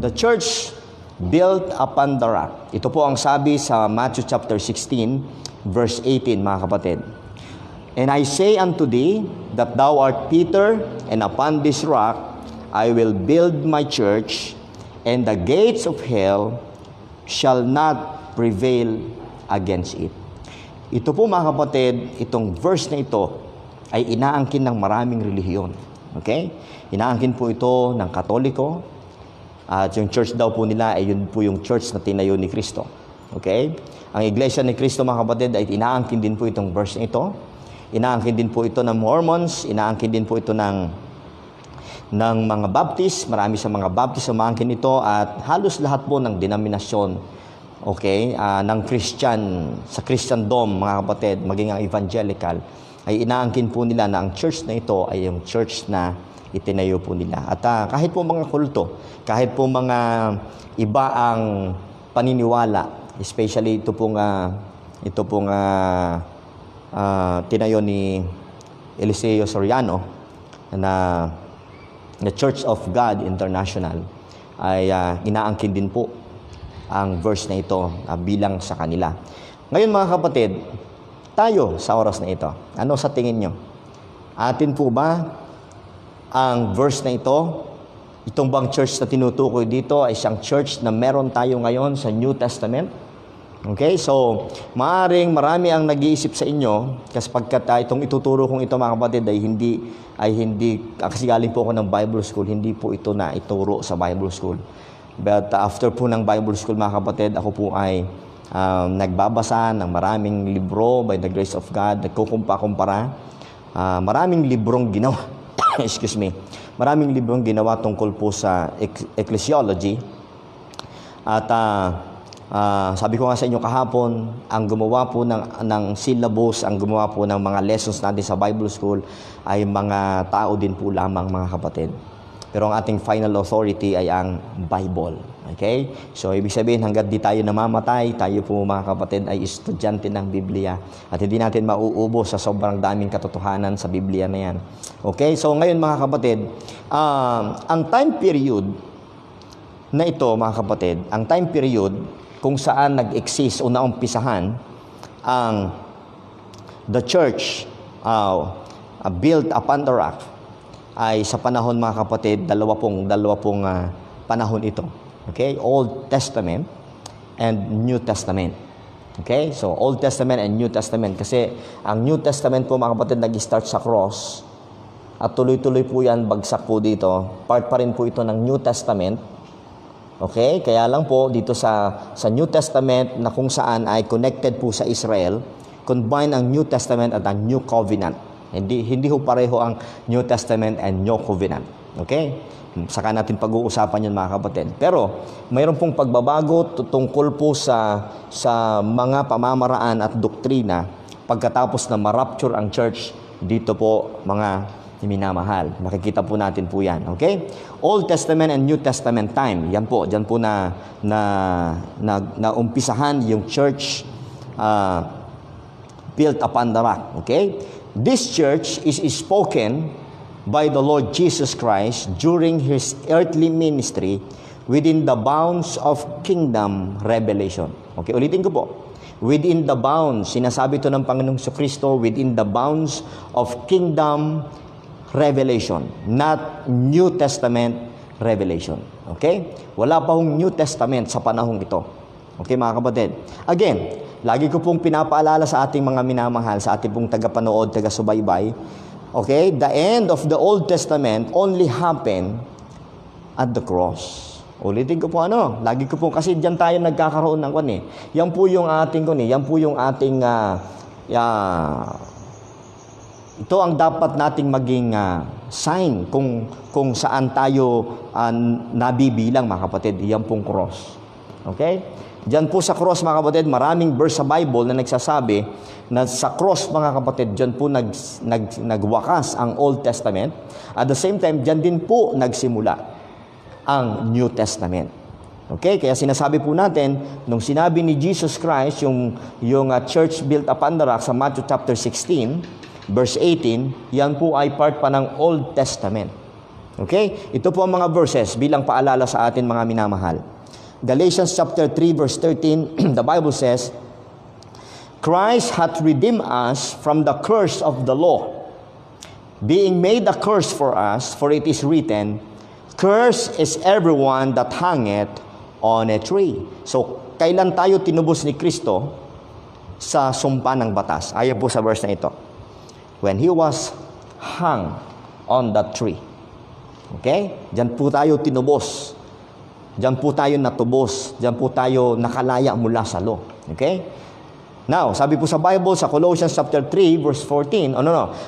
The church built upon the rock. Ito po ang sabi sa Matthew chapter 16, verse 18, mga kapatid. And I say unto thee that thou art Peter, and upon this rock I will build my church, and the gates of hell shall not prevail against it. Ito po mga kapatid, itong verse na ito ay inaangkin ng maraming relihiyon. Okay? Inaangkin po ito ng Katoliko, at yung church daw po nila ay yun po yung church na tinayo ni Kristo. Okay? Ang Iglesia ni Kristo mga kapatid ay inaangkin din po itong verse na ito. Inaangkin din po ito ng Mormons, inaangkin din po ito ng mga Baptist, marami sa mga Baptist ang maangkin ito, at halos lahat po ng denominasyon, okay, ng Christian, sa Christendom mga kapatid, maging ang evangelical, ay inaangkin po nila na ang church na ito ay yung church na itinayo po nila. At kahit po mga kulto, kahit po mga iba ang paniniwala, especially ito pong tinayo ni Eliseo Soriano na Church of God International, ay inaangkin din po ang verse na ito bilang sa kanila. Ngayon mga kapatid, tayo sa oras na ito, ano sa tingin nyo? Atin po ba ang verse na ito? Itong bang church na tinutukoy dito ay isang church na meron tayo ngayon sa New Testament? Okay, so maaring marami ang nag-iisip sa inyo kasi pagkat itong ituturo kong ito mga kapatid ay hindi kasi galing po ako ng Bible School, hindi po ito na ituro sa Bible School. But after po ng Bible School mga kapatid, ako po ay nagbabasa ng maraming libro by the grace of God, nagkukumpa-kumpara. Maraming librong ginawa, excuse me, maraming librong ginawa tungkol po sa ecclesiology. At sabi ko nga sa inyo kahapon, ang gumawa po ng syllabus, ang gumawa po ng mga lessons natin sa Bible School ay mga tao din po lamang mga kapatid. Pero ang ating final authority ay ang Bible. Okay? So, ibig sabihin, hanggat di tayo namamatay, tayo po mga kapatid ay estudyante ng Biblia. At hindi natin mauubos sa sobrang daming katotohanan sa Biblia na yan. Okay? So, ngayon mga kapatid, ang time period na ito mga kapatid, ang time period kung saan nag-exist o naumpisahan ang the church built upon the rock ay sa panahon mga kapatid, dalawa pong panahon ito. Okay? Old Testament and New Testament. Okay? So, Old Testament and New Testament. Kasi ang New Testament po mga kapatid nag-start sa cross at tuloy-tuloy po yan, bagsak po dito. Part pa rin po ito ng New Testament. Okay? Kaya lang po dito sa New Testament na kung saan ay connected po sa Israel, combine ang New Testament at ang New Covenant. Hindi ho pareho ang New Testament and New Covenant. Okay? Saka natin pag-uusapan yun mga kapatid. Pero mayroon pong pagbabago tungkol po sa mga pamamaraan at doktrina pagkatapos na ma-rapture ang church dito po mga minamahal. Makikita po natin po yan. Okay? Old Testament and New Testament time. Yan po. Diyan po na umpisahan yung church built upon the rock. Okay? This church is spoken by the Lord Jesus Christ during His earthly ministry within the bounds of kingdom revelation. Okay? Ulitin ko po. Within the bounds. Sinasabi ito ng Panginoong Kristo within the bounds of kingdom revelation, not New Testament revelation. Okay? Wala pa hong New Testament sa panahong ito. Okay, mga kapatid? Again, lagi ko pong pinapaalala sa ating mga minamahal, sa ating pong tagapanood, taga-subaybay, okay, the end of the Old Testament only happened at the cross. Ulitin ko po lagi ko po, kasi diyan tayo nagkakaroon ng yan po yung ating yan po yung ating ito ang dapat nating maging sign kung saan tayo nabibilang mga kapatid. Yan pong cross. Okay? Diyan po sa cross mga kapatid, maraming verse sa Bible na nagsasabi na sa cross mga kapatid, diyan po nagwakas ang Old Testament. At the same time, diyan din po nagsimula ang New Testament. Okay? Kaya sinasabi po natin, nung sinabi ni Jesus Christ, yung church built upon the rock sa Matthew chapter 16, verse 18, yan po ay part pa ng Old Testament. Okay? Ito po ang mga verses bilang paalala sa atin mga minamahal. Galatians chapter 3 verse 13, the Bible says, Christ hath redeemed us from the curse of the law, being made a curse for us, for it is written, Cursed is everyone that hangeth on a tree. So, kailan tayo tinubos ni Kristo? Sa sumpa ng batas. Ayon po sa verse na ito. When He was hung on that tree. Okay? Diyan po tayo tinubos. Diyan po tayo natubos. Diyan po tayo nakalaya mula sa law. Okay? Now, sabi po sa Bible, sa Colossians chapter 3, verse 14,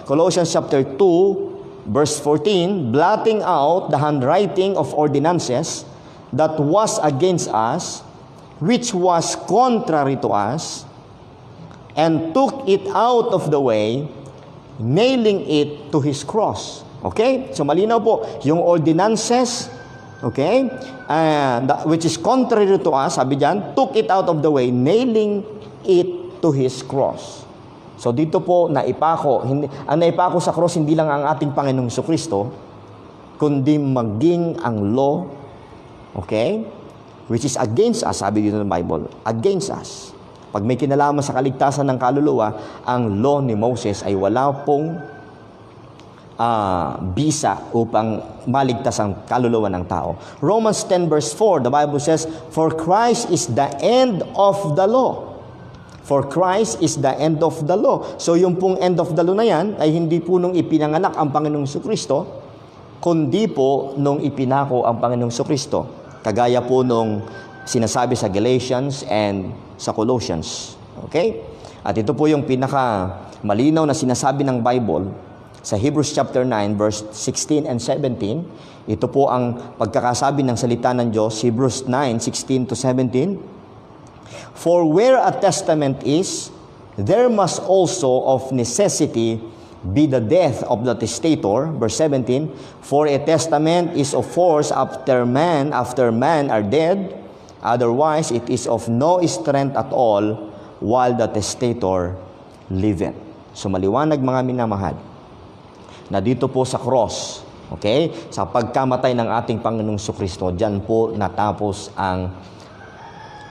Colossians chapter 2, verse 14, blotting out the handwriting of ordinances that was against us, which was contrary to us, and took it out of the way, nailing it to His cross. Okay? So malinaw po, yung ordinances, okay, which is contrary to us, sabi diyan, took it out of the way, nailing it to His cross. So dito po, naipako, ang naipako sa cross, hindi lang ang ating Panginoong Jesucristo, kundi maging ang law, okay, which is against us, sabi dito ng Bible, against us. Pag may kinalaman sa kaligtasan ng kaluluwa, ang law ni Moses ay wala pong bisa upang maligtas ang kaluluwa ng tao. Romans 10 verse 4, the Bible says, For Christ is the end of the law. For Christ is the end of the law. So yung pong end of the law na yan, ay hindi po nung ipinanganak ang Panginoong Jesucristo, kundi po nung ipinako ang Panginoong Jesucristo. Kagaya po nung sinasabi sa Galatians and sa Colossians. Okay? At ito po yung pinaka malinaw na sinasabi ng Bible sa Hebrews chapter 9 verse 16 and 17. Ito po ang pagkakasabi ng salita ng Diyos, Hebrews 9:16 to 17. For where a testament is, there must also of necessity be the death of the testator. Verse 17, for a testament is of force after man are dead, otherwise it is of no strength at all while the testator liveth. So maliwanag mga minamahal, na dito po sa cross, okay, sa pagkamatay ng ating Panginoong Jesucristo, diyan po natapos ang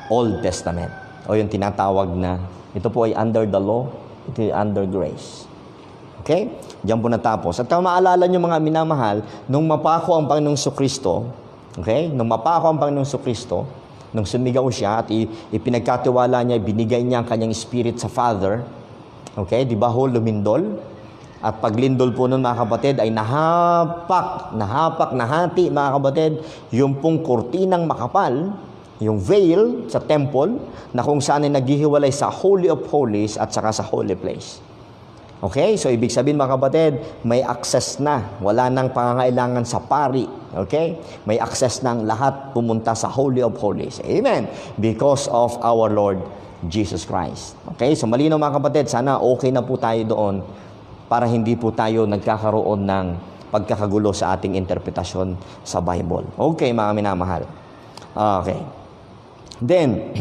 Old Testament, o yung tinatawag na, ito po ay under the law, ito ay under grace. Okay? Diyan po natapos. At kung maalala nyo mga minamahal, nung mapako ang Panginoong Jesucristo, okay, nung mapako ang Panginoong Jesucristo, nung sumigaw siya at ipinagkatiwala niya, binigay niya ang kanyang spirit sa Father, okay, di ba ho, lumindol? At paglindol po nun mga kapatid ay nahati mga kapatid, yung pong kurtinang makapal, yung veil sa temple, na kung saan ay naghihiwalay sa Holy of Holies at saka sa Holy Place. Okay? So ibig sabihin mga kapatid, may access na. Wala nang pangangailangan sa pari. Okay? May access na ang lahat pumunta sa Holy of Holies. Amen? Because of our Lord Jesus Christ. Okay? So malinaw mga kapatid, sana okay na po tayo doon, para hindi po tayo nagkakaroon ng pagkakagulo sa ating interpretasyon sa Bible. Okay, mga minamahal. Okay. Then,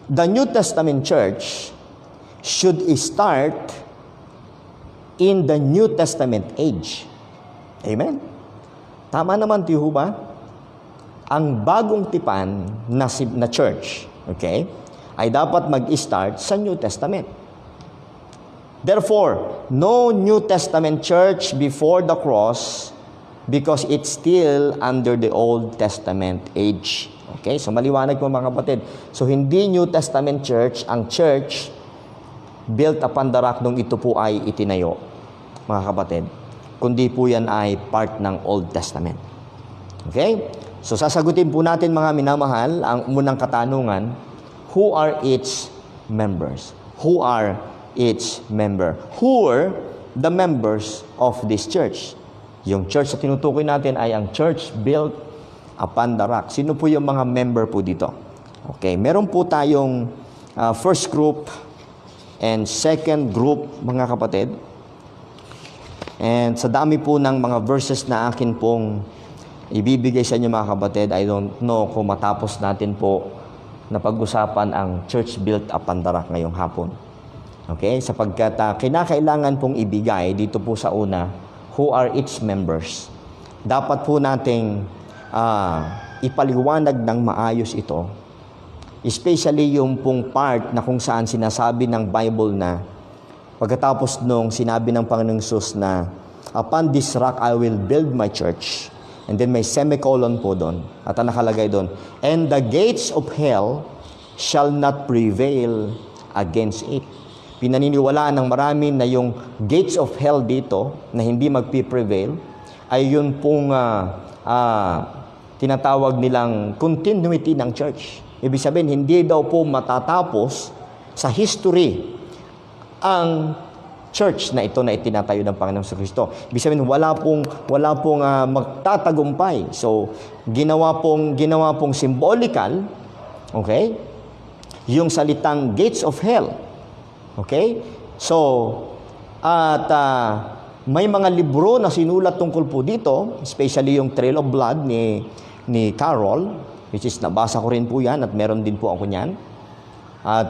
the New Testament church should start in the New Testament age. Amen? Tama naman, tiyo ba? Ang bagong tipan na church, okay, ay dapat mag-start sa New Testament. Therefore, no New Testament church before the cross, because it's still under the Old Testament age. Okay? So maliwanag po mga kapatid. So hindi New Testament church ang church built upon the rock nung ito po ay itinayo, mga kapatid. Kundi po yan ay part ng Old Testament. Okay? So sasagutin po natin mga minamahal ang munang katanungan, who are its members? Who are its member? Who are the members of this church? Yung church na tinutukoy natin ay ang church built upon the rock. Sino po yung mga member po dito? Okay, meron po tayong first group and second group, mga kapatid. And sa dami po ng mga verses na akin pong ibibigay sa inyo mga kapatid, I don't know kung matapos natin po na pag-usapan ang church built upon the rock ngayong hapon. Okay? Sapagkat kinakailangan pong ibigay dito po sa una, who are its members? dapat po nating ipaliwanag ng maayos ito. Especially yung pong part na kung saan sinasabi ng Bible na pagkatapos nung sinabi ng Panginoong Jesus na upon this rock I will build my church. And then may semicolon po doon. At ang nakalagay doon, and the gates of hell shall not prevail against it. Pinaniniwalaan ng marami na yung gates of hell dito na hindi magpi-prevail ay yun pong tinatawag nilang continuity ng church. Ibig sabihin, hindi daw po matatapos sa history ang church na ito na itinatayo ng Panginoong Kristo. Ibig sabihin, wala pong magtatagumpay. So, ginawa pong symbolical, okay, yung salitang gates of hell. Okay? So, at may mga libro na sinulat tungkol po dito, especially yung Trail of Blood ni Carol, which is nabasa ko rin po yan at meron din po ako niyan. At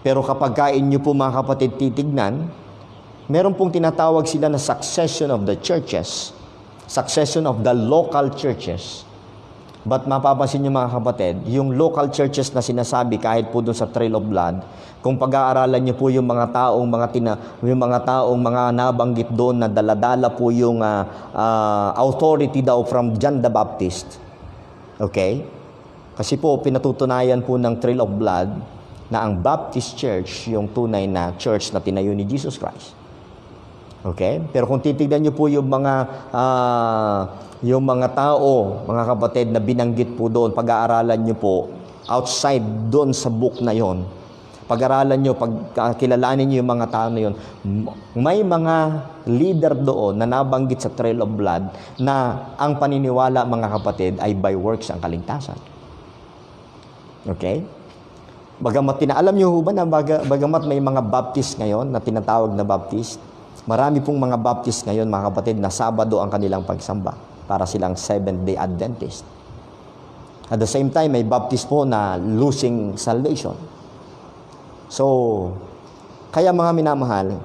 pero kapag kain nyo po mga kapatid titignan, meron pong tinatawag sila na succession of the churches, succession of the local churches. But mapapansin nyo mga kapatid, yung local churches na sinasabi kahit po doon sa Trail of Blood, kung pag-aaralan nyo po yung mga taong mga nabanggit doon na daladala po yung authority daw from John the Baptist. Okay? Kasi po, pinatutunayan po ng Trail of Blood na ang Baptist Church, yung tunay na church na tinayo ni Jesus Christ. Okay? Pero kung titignan nyo po yung mga tao, mga kapatid, na binanggit po doon, pag-aaralan nyo po, outside doon sa book na yon, pag-aralan nyo, pagkilalanin nyo yung mga tao na yun, may mga leader doon na nabanggit sa Trail of Blood na ang paniniwala, mga kapatid, ay by works ang kaligtasan. Okay? Bagamat alam nyo ba na bagamat may mga Baptist ngayon na tinatawag na Baptist, marami pong mga Baptist ngayon, mga kapatid, na Sabado ang kanilang pagsamba para silang Seventh-day Adventist. At the same time, may Baptist po na losing salvation. So, kaya mga minamahal,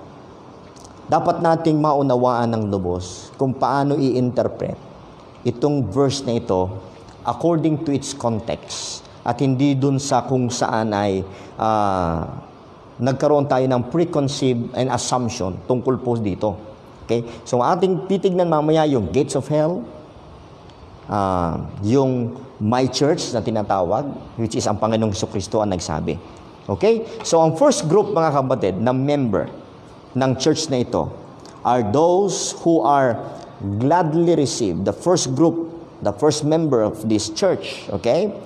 dapat nating maunawaan ng lubos kung paano i-interpret itong verse na ito according to its context at hindi dun sa kung saan ay nagkaroon tayo ng preconceived and assumption tungkol po dito. Okay? So, ating titignan mamaya yung gates of hell, yung my church na tinatawag, which is ang Panginoong Jesucristo ang nagsabi. Okay? So, ang first group, mga kapatid, na member ng church na ito are those who are gladly received. The first group, the first member of this church, okay?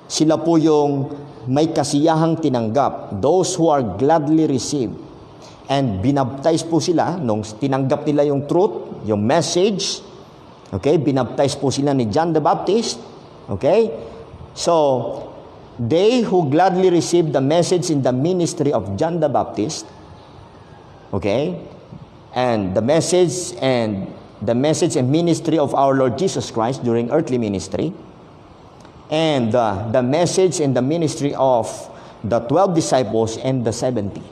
Sila po yung may kasiyahang tinanggap. Those who are gladly received. And binaptize po sila nung tinanggap nila yung truth, yung message. Okay? Binaptize po sila ni John the Baptist. Okay? So, they who gladly received the message in the ministry of John the Baptist, okay, and the message and ministry of our Lord Jesus Christ during earthly ministry, and the message and the ministry of the 12 disciples and the 70.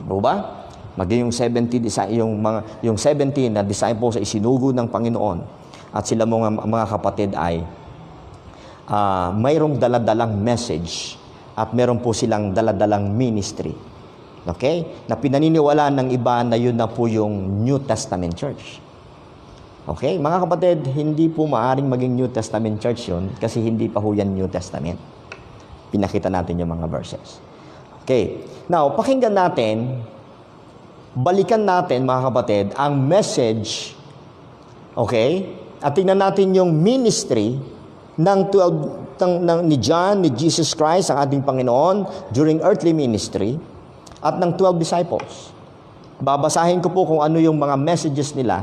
Diba ba? Maging yung 70 na disciples ay sinugo ng Panginoon at sila mga kapatid ay mayroong daladalang message at mayroon po silang daladalang ministry. Okay? Na pinaniniwalaan ng iba na yun na po yung New Testament Church. Okay? Mga kapatid, hindi po maaring maging New Testament Church yun kasi hindi pa ho yan New Testament. Pinakita natin yung mga verses. Okay. Now, pakinggan natin, balikan natin mga kapatid, ang message, okay? At tingnan natin yung ministry ni John, ni Jesus Christ, ang ating Panginoon, during earthly ministry, at ng 12 disciples. Babasahin ko po kung ano yung mga messages nila.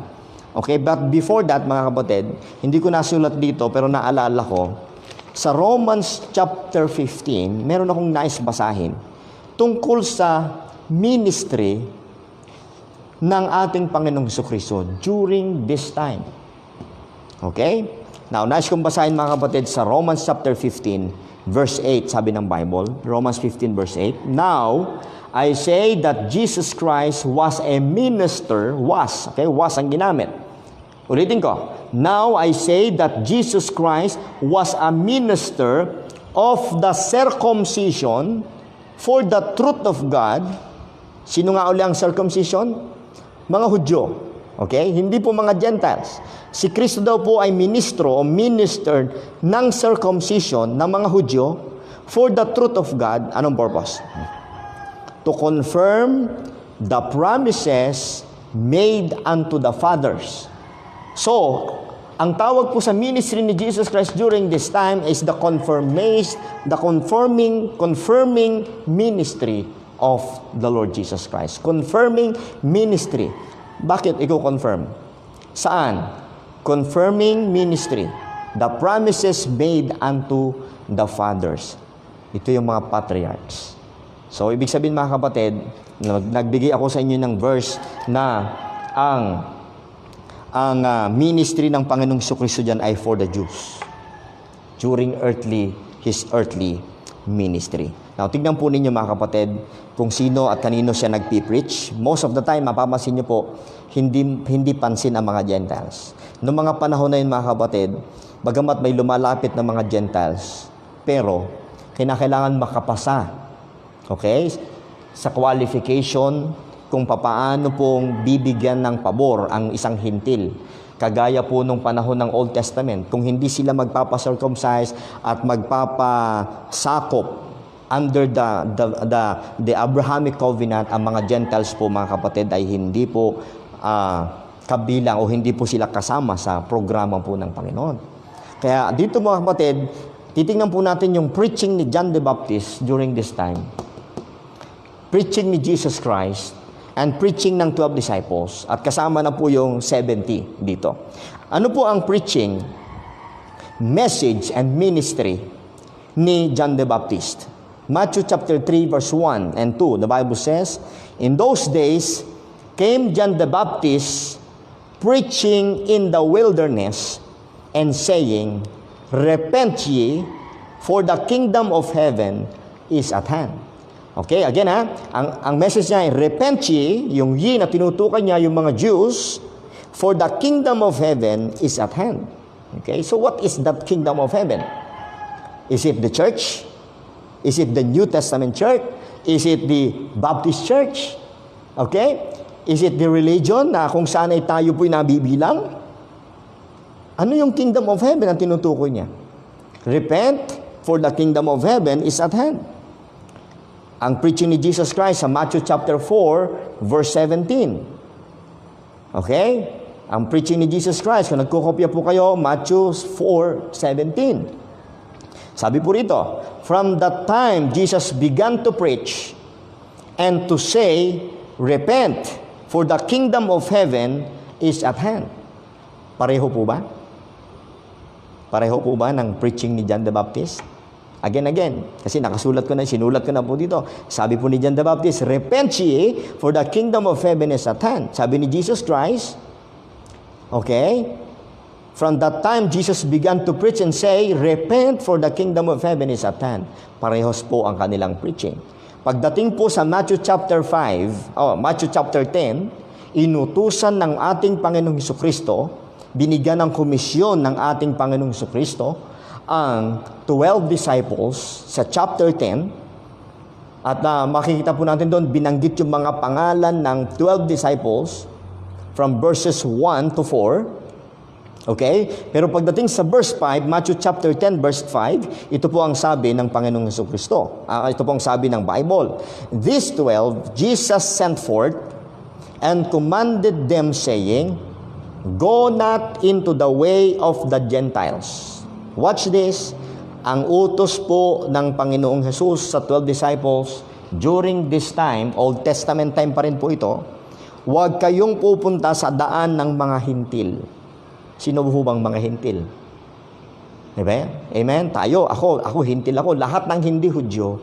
Okay, but before that, mga kapatid, hindi ko nasulat dito, pero naalala ko, sa Romans chapter 15, meron akong nais basahin, tungkol sa ministry ng ating Panginoong Jesucristo during this time. Okay? Now, nais kong basahin mga kapatid sa Romans chapter 15, verse 8, sabi ng Bible. Romans 15, verse 8. Now, I say that Jesus Christ was a minister, was ang ginamit. Ulitin ko. Now I say that Jesus Christ was a minister of the circumcision for the truth of God. Sino nga uli ang circumcision? Mga Hudyo. Okay? Hindi po mga Gentiles. Si Kristo daw po ay ministro o ministered ng circumcision ng mga Hudyo for the truth of God. Anong purpose? To confirm the promises made unto the fathers. So, ang tawag po sa ministry ni Jesus Christ during this time is the confirming ministry of the Lord Jesus Christ. Confirming ministry. Bakit i-confirm? Saan? Confirming ministry. The promises made unto the fathers. Ito yung mga patriarchs. So, ibig sabihin mga kapatid, nagbigay ako sa inyo ng verse na ang ministry ng Panginoong Jesucristo dyan ay for the Jews during His earthly ministry. Now, tignan po ninyo mga kapatid kung sino at kanino siya nagpipreach. Most of the time, mapapansin nyo po, hindi pansin ang mga Gentiles. Noong mga panahon na yun mga kapatid, bagamat may lumalapit na mga Gentiles, pero kinakailangan makapasa, okay, sa qualification kung papaano pong bibigyan ng pabor ang isang hintil. Kagaya po nung panahon ng Old Testament, kung hindi sila magpapa-circumcise at magpapasakop under the Abrahamic covenant, ang mga Gentiles po mga kapatid ay hindi po kabilang o hindi po sila kasama sa programa po ng Panginoon. Kaya dito mga kapatid, titingnan po natin yung preaching ni John the Baptist during this time. Preaching ni Jesus Christ and preaching ng 12 disciples at kasama na po yung 70 dito. Ano po ang preaching, message, and ministry ni John the Baptist? Matthew chapter 3 verse 1 and 2, the Bible says, "In those days came John the Baptist preaching in the wilderness and saying, Repent ye, for the kingdom of heaven is at hand." Okay, again ang message niya ay repent ye, yung ye na tinutukan niya yung mga Jews, for the kingdom of heaven is at hand. Okay, so what is that kingdom of heaven? Is it the church? Is it the New Testament church? Is it the Baptist church? Okay? Is it the religion na kung saan ay tayo po'y nabibilang? Ano yung kingdom of heaven ang tinutukoy niya? Repent, for the kingdom of heaven is at hand. Ang preaching ni Jesus Christ sa Matthew chapter 4, verse 17. Okay? Ang preaching ni Jesus Christ, kung nagkukopya po kayo, Matthew 4:17. Sabi po rito, "From that time, Jesus began to preach and to say, Repent, for the kingdom of heaven is at hand." Pareho po ba? Pareho po ba ng preaching ni John the Baptist? Again. Kasi sinulat ko na po dito. Sabi po ni John the Baptist, Repent ye, for the kingdom of heaven is at hand. Sabi ni Jesus Christ, okay, from that time, Jesus began to preach and say, Repent, for the kingdom of heaven is at hand. Parehos po ang kanilang preaching. Pagdating po sa Matthew chapter 10, inutusan ng ating Panginoong Jesucristo, binigyan ng komisyon ng ating Panginoong Jesucristo, ang 12 disciples sa chapter 10, at makikita po natin doon, binanggit yung mga pangalan ng 12 disciples from verses 1 to 4. Okay? Pero pagdating sa verse 5, Matthew chapter 10, verse 5, ito po ang sabi ng Panginoong Jesucristo. Ito po ang sabi ng Bible. "These 12, Jesus sent forth and commanded them, saying, Go not into the way of the Gentiles." Watch this. Ang utos po ng Panginoong Jesus sa 12 disciples during this time, Old Testament time pa rin po ito, huwag kayong pupunta sa daan ng mga hintil. Sino po bang mga hintil? Diba? Amen? Ako hintil ako. Lahat ng hindi Hudyo,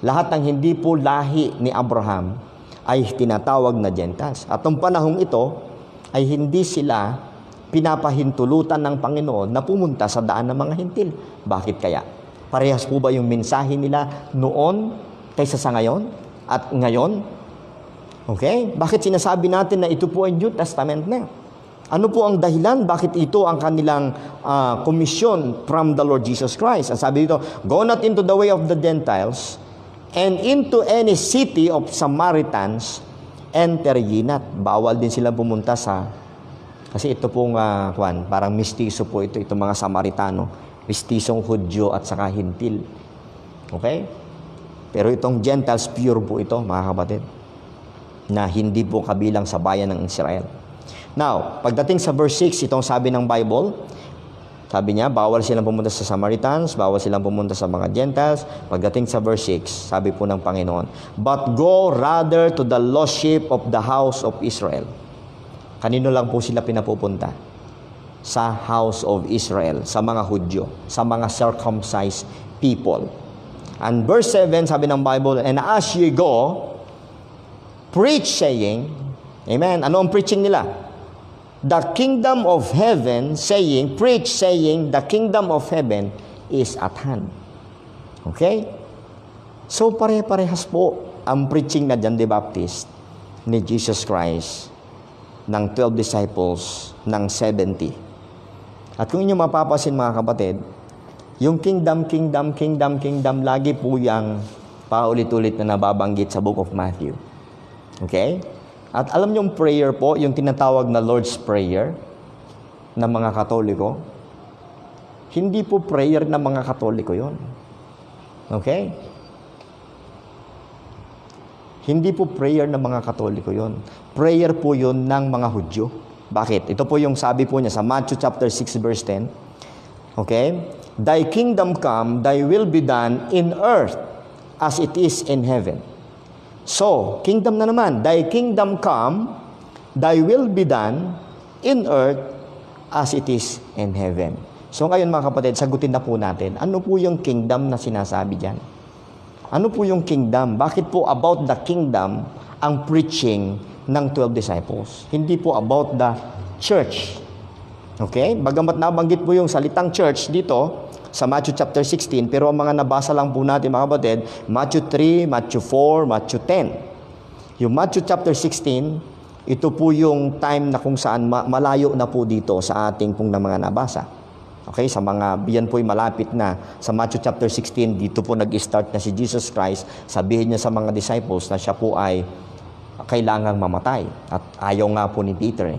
lahat ng hindi po lahi ni Abraham ay tinatawag na Gentiles. At ang panahong ito ay hindi sila pinapahintulutan ng Panginoon na pumunta sa daan ng mga hintil. Bakit kaya? Parehas po ba yung mensahe nila noon kaysa sa ngayon at ngayon? Okay? Bakit sinasabi natin na ito po ay New Testament na? Ano po ang dahilan? Bakit ito ang kanilang komisyon from the Lord Jesus Christ? Ang sabi dito, go not into the way of the Gentiles, and into any city of Samaritans, enter ye not. Bawal din sila pumunta sa, kasi ito pong, parang mistiso po ito, itong mga Samaritano. Mistisong Hudyo at saka Hintil. Okay? Pero itong Gentiles, pure po ito, mga kapatid, na hindi po kabilang sa bayan ng Israel. Now, pagdating sa verse 6, itong sabi ng Bible, sabi niya, bawal silang pumunta sa Samaritans, bawal silang pumunta sa mga Gentiles. Pagdating sa verse 6, sabi po ng Panginoon, but go rather to the lost sheep of the house of Israel. Kanino lang po sila pinapupunta? Sa house of Israel, sa mga Hudyo, sa mga circumcised people. And verse 7, sabi ng Bible, and as ye go, preach saying, amen, ano ang preaching nila? The kingdom of heaven, saying, preach saying, the kingdom of heaven is at hand. Okay? So, pare-parehas po ang preaching na John the Baptist ni Jesus Christ ng 12 disciples ng 70. At kung inyo mapapasin mga kapatid, yung kingdom, lagi po yung paulit-ulit na nababanggit sa book of Matthew. Okay? At alam niyo yung prayer po, yung tinatawag na Lord's Prayer ng mga Katoliko, hindi po prayer ng mga Katoliko yon. Okay? Hindi po prayer ng mga Katoliko yon. Prayer po yon ng mga Hudyo. Bakit? Ito po yung sabi po niya sa Matthew chapter 6 verse 10. Okay? Thy kingdom come, thy will be done in earth as it is in heaven. So, kingdom na naman. Thy kingdom come, thy will be done in earth as it is in heaven. So, ngayon mga kapatid, sagutin na po natin. Ano po yung kingdom na sinasabi dyan? Ano po yung kingdom? Bakit po about the kingdom ang preaching ng 12 disciples? Hindi po about the church. Okay? Bagamat nabanggit po yung salitang church dito, sa Matthew chapter 16, pero ang mga nabasa lang po natin mga kapatid, Matthew 3, Matthew 4, Matthew 10. Yung Matthew chapter 16, ito po yung time na kung saan malayo na po dito sa ating pong na mga nabasa. Okay, sa mga, yan po'y malapit na. Sa Matthew chapter 16, dito po nag-start na si Jesus Christ, sabihin niya sa mga disciples na siya po ay kailangang mamatay. At ayaw nga po ni Peter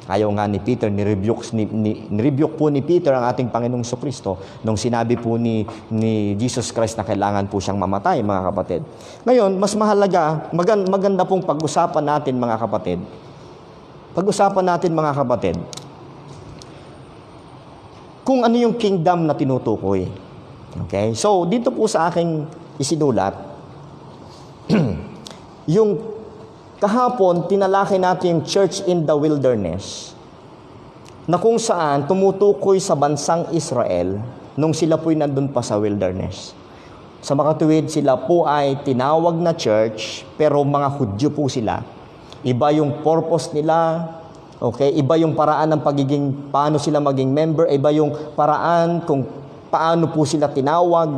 Ayaw nga ni Peter, nirebuke po ni Peter ang ating Panginoong Jesucristo nung sinabi po ni Jesus Christ na kailangan po siyang mamatay, mga kapatid. Ngayon, mas mahalaga, maganda pong pag-usapan natin, mga kapatid. Pag-usapan natin, mga kapatid, kung ano yung kingdom na tinutukoy. Okay? So, dito po sa aking isinulat, yung kahapon, tinalakay natin yung church in the wilderness na kung saan tumutukoy sa bansang Israel nung sila po'y nandun pa sa wilderness. Sa makatuwid, sila po ay tinawag na church, pero mga Hudyo po sila. Iba yung purpose nila, okay? Iba yung paraan ng pagiging, paano sila maging member, iba yung paraan kung paano po sila tinawag,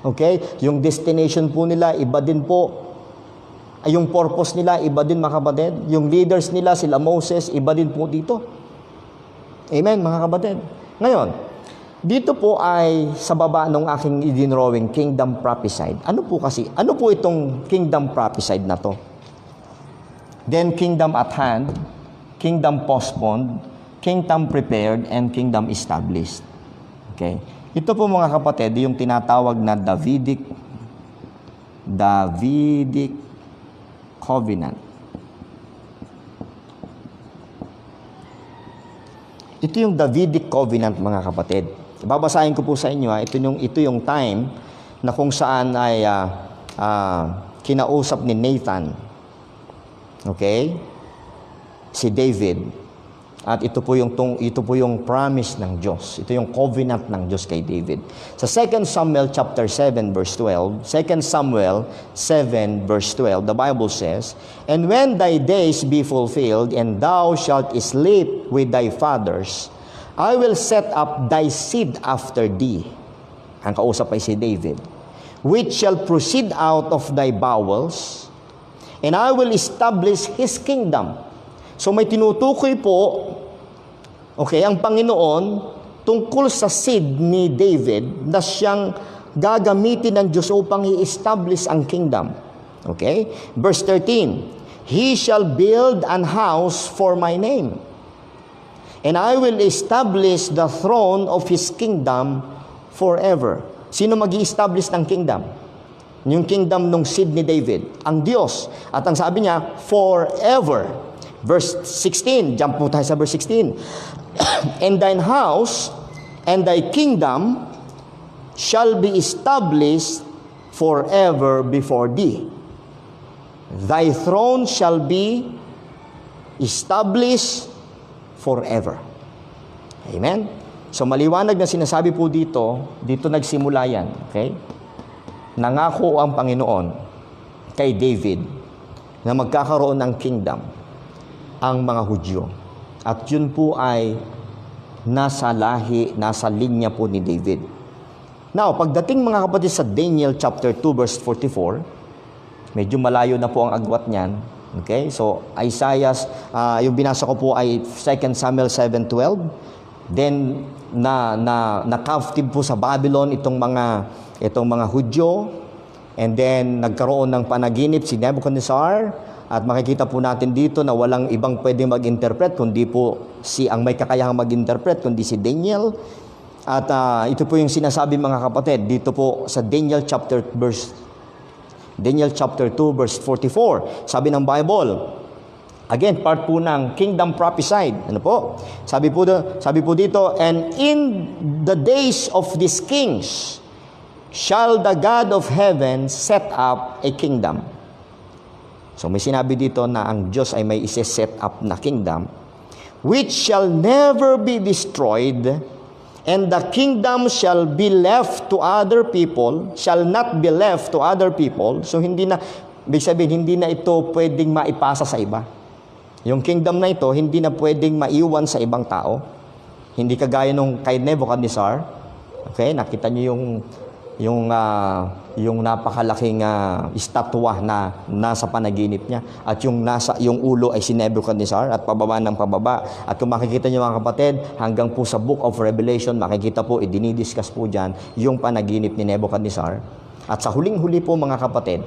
okay? Yung destination po nila, iba din po. Yung purpose nila, iba din mga kapatid. Yung leaders nila, sila Moses, iba din po dito. Amen, mga kapatid. Ngayon, dito po ay sa baba ng aking idinrawing kingdom prophesied. Ano po itong kingdom prophesied na to? Then kingdom at hand, kingdom postponed, kingdom prepared, and kingdom established. Okay. Ito po mga kapatid, yung tinatawag na Davidic covenant. Ito yung Davidic covenant, mga kapatid. Babasahin ko po sa inyo, ito yung time na kung saan ay kinausap ni Nathan, okay, si David. At ito po yung promise ng Diyos. Ito yung covenant ng Diyos kay David. Sa 2 Samuel chapter 7 verse 12, 2 Samuel 7 verse 12, the Bible says, and when thy days be fulfilled, and thou shalt sleep with thy fathers, I will set up thy seed after thee. Ang kausap ay si David, which shall proceed out of thy bowels, and I will establish his kingdom. So may tinutukoy po Okay, ang Panginoon tungkol sa seed ni David na siyang gagamitin ng Diyos upang i-establish ang kingdom. Okay? Verse 13, He shall build an house for my name, and I will establish the throne of His kingdom forever. Sino mag-i-establish ng kingdom? Yung kingdom ng seed ni David, ang Diyos. At ang sabi niya, forever. Verse 16, jump po tayo sa verse 16. And thine house and thy kingdom shall be established forever before thee. Thy throne shall be established forever. Amen? So maliwanag na sinasabi po dito nagsimula yan. Okay? Nangako ang Panginoon kay David na magkakaroon ng kingdom ang mga Hudyo. At yun po ay nasa linya po ni David. Now, pagdating mga kapatid sa Daniel chapter 2 verse 44, medyo malayo na po ang agwat niyan. Okay? So, Isaiah, yung binasa ko po ay 2 Samuel 7:12. Then, na-captive po sa Babylon itong mga Hudyo. And then, nagkaroon ng panaginip si Nebuchadnezzar. At makikita po natin dito na walang ibang pwedeng mag-interpret, kundi po ang may kakayahang mag-interpret, kundi si Daniel. At ito po yung sinasabi mga kapatid, dito po sa Daniel chapter 2 verse 44. Sabi ng Bible, again, part po ng kingdom prophesied. Ano po? Sabi po dito, and in the days of these kings shall the God of heaven set up a kingdom. So may sinabi dito na ang Diyos ay may isi-set up na kingdom which shall never be destroyed, and the kingdom shall be left to other people, shall not be left to other people. So hindi na ito pwedeng maipasa sa iba. Yung kingdom na ito, hindi na pwedeng maiwan sa ibang tao. Hindi kagaya nung kay Nebuchadnezzar. Okay, nakita niyo yung napakalaking estatwa na nasa panaginip niya, at yung ulo ay si Nebuchadnezzar at pababa ng pababa. At kung makikita niyo mga kapatid, hanggang po sa Book of Revelation, makikita po, dinidiscuss po dyan yung panaginip ni Nebuchadnezzar. At sa huling-huli po mga kapatid,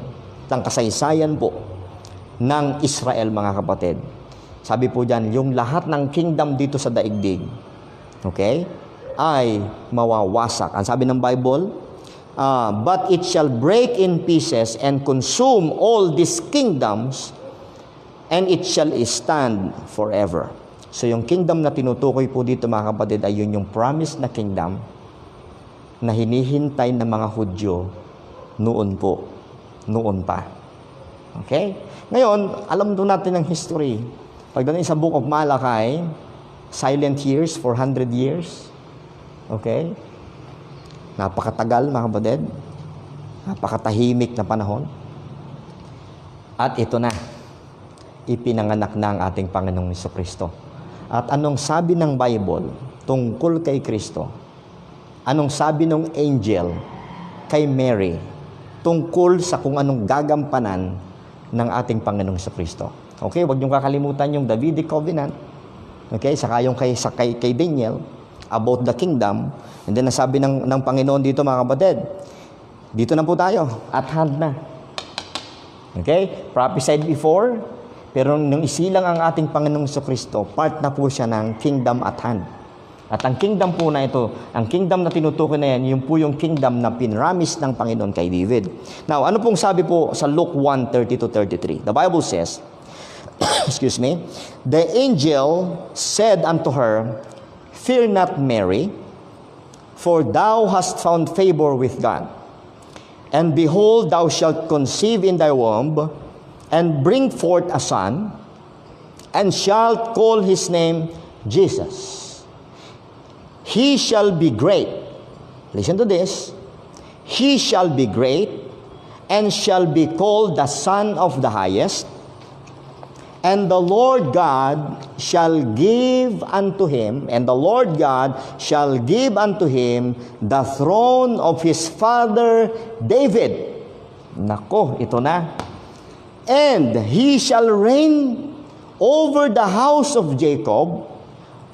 ng kasaysayan po ng Israel mga kapatid, sabi po dyan, yung lahat ng kingdom dito sa daigdig, okay, ay mawawasak. Ang sabi ng Bible, but it shall break in pieces and consume all these kingdoms, and it shall stand forever. So yung kingdom na tinutukoy po dito mga kapatid ay yun yung promised na kingdom na hinihintay ng mga Hudyo noon pa. Okay? Ngayon, alam doon natin ang history. Pagdating sa Book of Malachi, silent years, 400 years. Okay? Napakatagal mga kapatid. Napakatahimik na panahon. At ito na, ipinanganak na ang ating Panginoong Jesucristo. At anong sabi ng Bible tungkol kay Kristo? Anong sabi ng angel kay Mary tungkol sa kung anong gagampanan ng ating Panginoong Jesucristo? Okay, huwag niyong kakalimutan yung Davidic Covenant. Okay, saka yung kay Daniel about the kingdom. And then nasabi ng Panginoon dito mga kapatid, dito na po tayo, at hand na. Okay? Prophesied before, pero nung isilang ang ating Panginoong Jesucristo, part na po siya ng kingdom at hand. At ang kingdom po na ito, ang kingdom na tinutukoy na yan, yun po yung kingdom na pinramis ng Panginoon kay David. Now, ano pong sabi po sa Luke 1:30-33? The Bible says, excuse me, the angel said unto her, Fear not, Mary, for thou hast found favor with God. And behold, thou shalt conceive in thy womb, and bring forth a son, and shalt call his name Jesus. He shall be great. Listen to this. He shall be great, and shall be called the Son of the Highest. And the Lord God shall give unto him, the throne of his father David. Nako, ito na. And he shall reign over the house of Jacob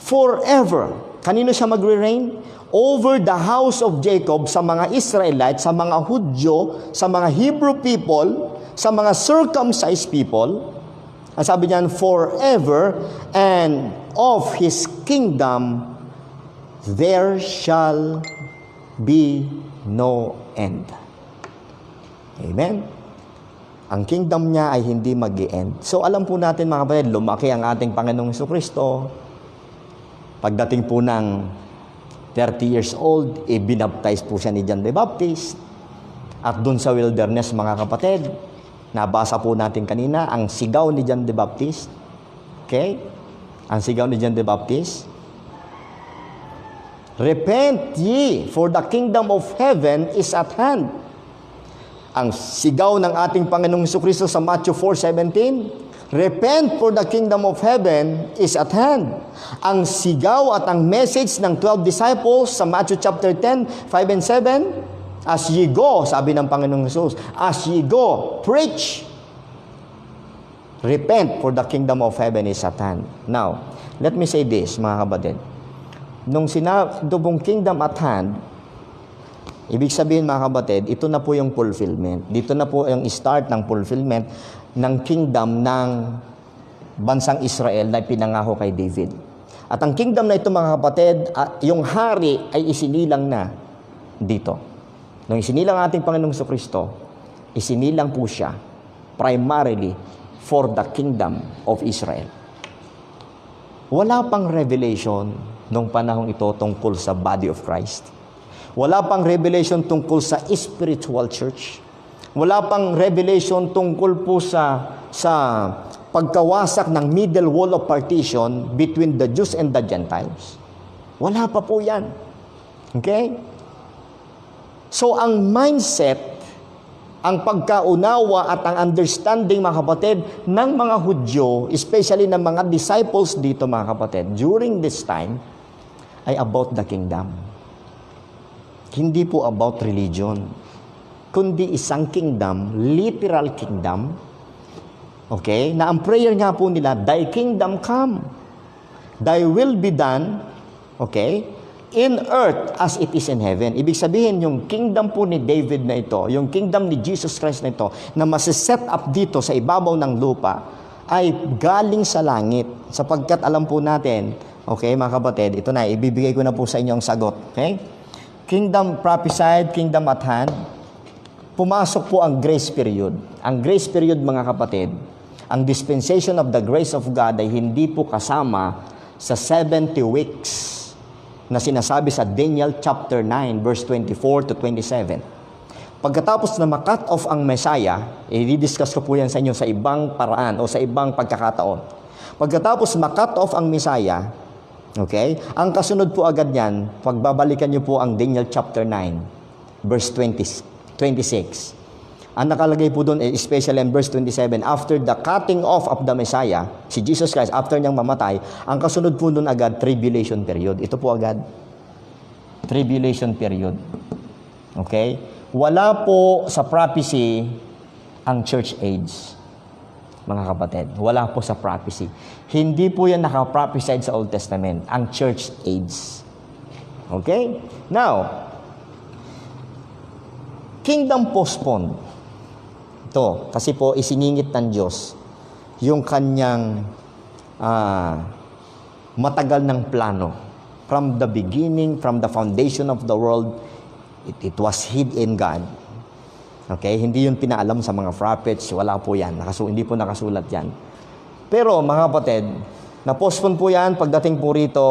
forever. Kanino siya magre-reign? Over the house of Jacob, sa mga Israelites, sa mga Hudyo, sa mga Hebrew people, sa mga circumcised people. Ang sabi niyan, forever, and of His kingdom, there shall be no end. Amen? Ang kingdom niya ay hindi mag-i-end. So alam po natin mga kapatid, lumaki ang ating Panginoong Jesucristo. Pagdating po ng 30 years old, ibinaptize po siya ni John the Baptist. At dun sa wilderness mga kapatid, nabasa po natin kanina, ang sigaw ni John the Baptist. Okay? Ang sigaw ni John the Baptist. Repent ye, for the kingdom of heaven is at hand. Ang sigaw ng ating Panginoong Jesucristo sa Matthew 4:17, repent, for the kingdom of heaven is at hand. Ang sigaw at ang message ng 12 disciples sa Matthew chapter 10, 5 and 7, as ye go, sabi ng Panginoong Jesus, as ye go, preach, repent, for the kingdom of heaven is at hand. Now, let me say this, mga kapatid. Nung sinabing kingdom at hand, ibig sabihin mga kapatid, ito na po yung fulfillment. Dito na po yung start ng fulfillment ng kingdom ng bansang Israel na pinangako kay David. At ang kingdom na ito mga kapatid, yung hari ay isinilang na dito. Nung isinilang ating Panginoong Jesucristo, isinilang po siya primarily for the kingdom of Israel. Wala pang revelation nung panahong ito tungkol sa body of Christ. Wala pang revelation tungkol sa spiritual church. Wala pang revelation tungkol po sa pagkawasak ng middle wall of partition between the Jews and the Gentiles. Wala pa po yan. Okay? So, ang mindset, ang pagkaunawa at ang understanding, mga kapatid, ng mga Hudyo, especially ng mga disciples dito, mga kapatid, during this time, ay about the kingdom. Hindi po about religion, kundi isang kingdom, literal kingdom, okay, na ang prayer nga po nila, thy kingdom come, thy will be done, okay, in earth as it is in heaven. Ibig sabihin, yung kingdom po ni David na ito, yung kingdom ni Jesus Christ na ito, na masiset up dito sa ibabaw ng lupa, ay galing sa langit, sapagkat alam po natin, okay, mga kapatid, ito na, ibibigay ko na po sa inyo ang sagot, okay? Kingdom prophesied, kingdom at hand, pumasok po ang grace period. Ang grace period, mga kapatid, ang dispensation of the grace of God ay hindi po kasama sa 70 weeks na sinasabi sa Daniel chapter 9, verse 24 to 27. Pagkatapos na makat off ang Messiah, i-discuss ko po yan sa inyo sa ibang paraan o sa ibang pagkakataon. Pagkatapos makat off ang Messiah, okay, ang kasunod po agad yan, pagbabalikan niyo po ang Daniel chapter 9, verse 26. Ang nakalagay po doon, especially in verse 27, after the cutting off of the Messiah, si Jesus Christ, after niyang mamatay, ang kasunod po doon agad, tribulation period. Ito po agad, tribulation period. Okay? Wala po sa prophecy ang church age, mga kapatid. Wala po sa prophecy. Hindi po yan nakaprophesied sa Old Testament, ang church age. Okay? Now, kingdom postponed. Ito, kasi po isiningit ng Diyos yung kanyang matagal ng plano. From the beginning, from the foundation of the world, it was hid in God. Okay? Hindi yun pinaalam sa mga prophets. Wala po yan. Hindi po nakasulat yan. Pero mga kapatid, na-postpone po yan. Pagdating po rito,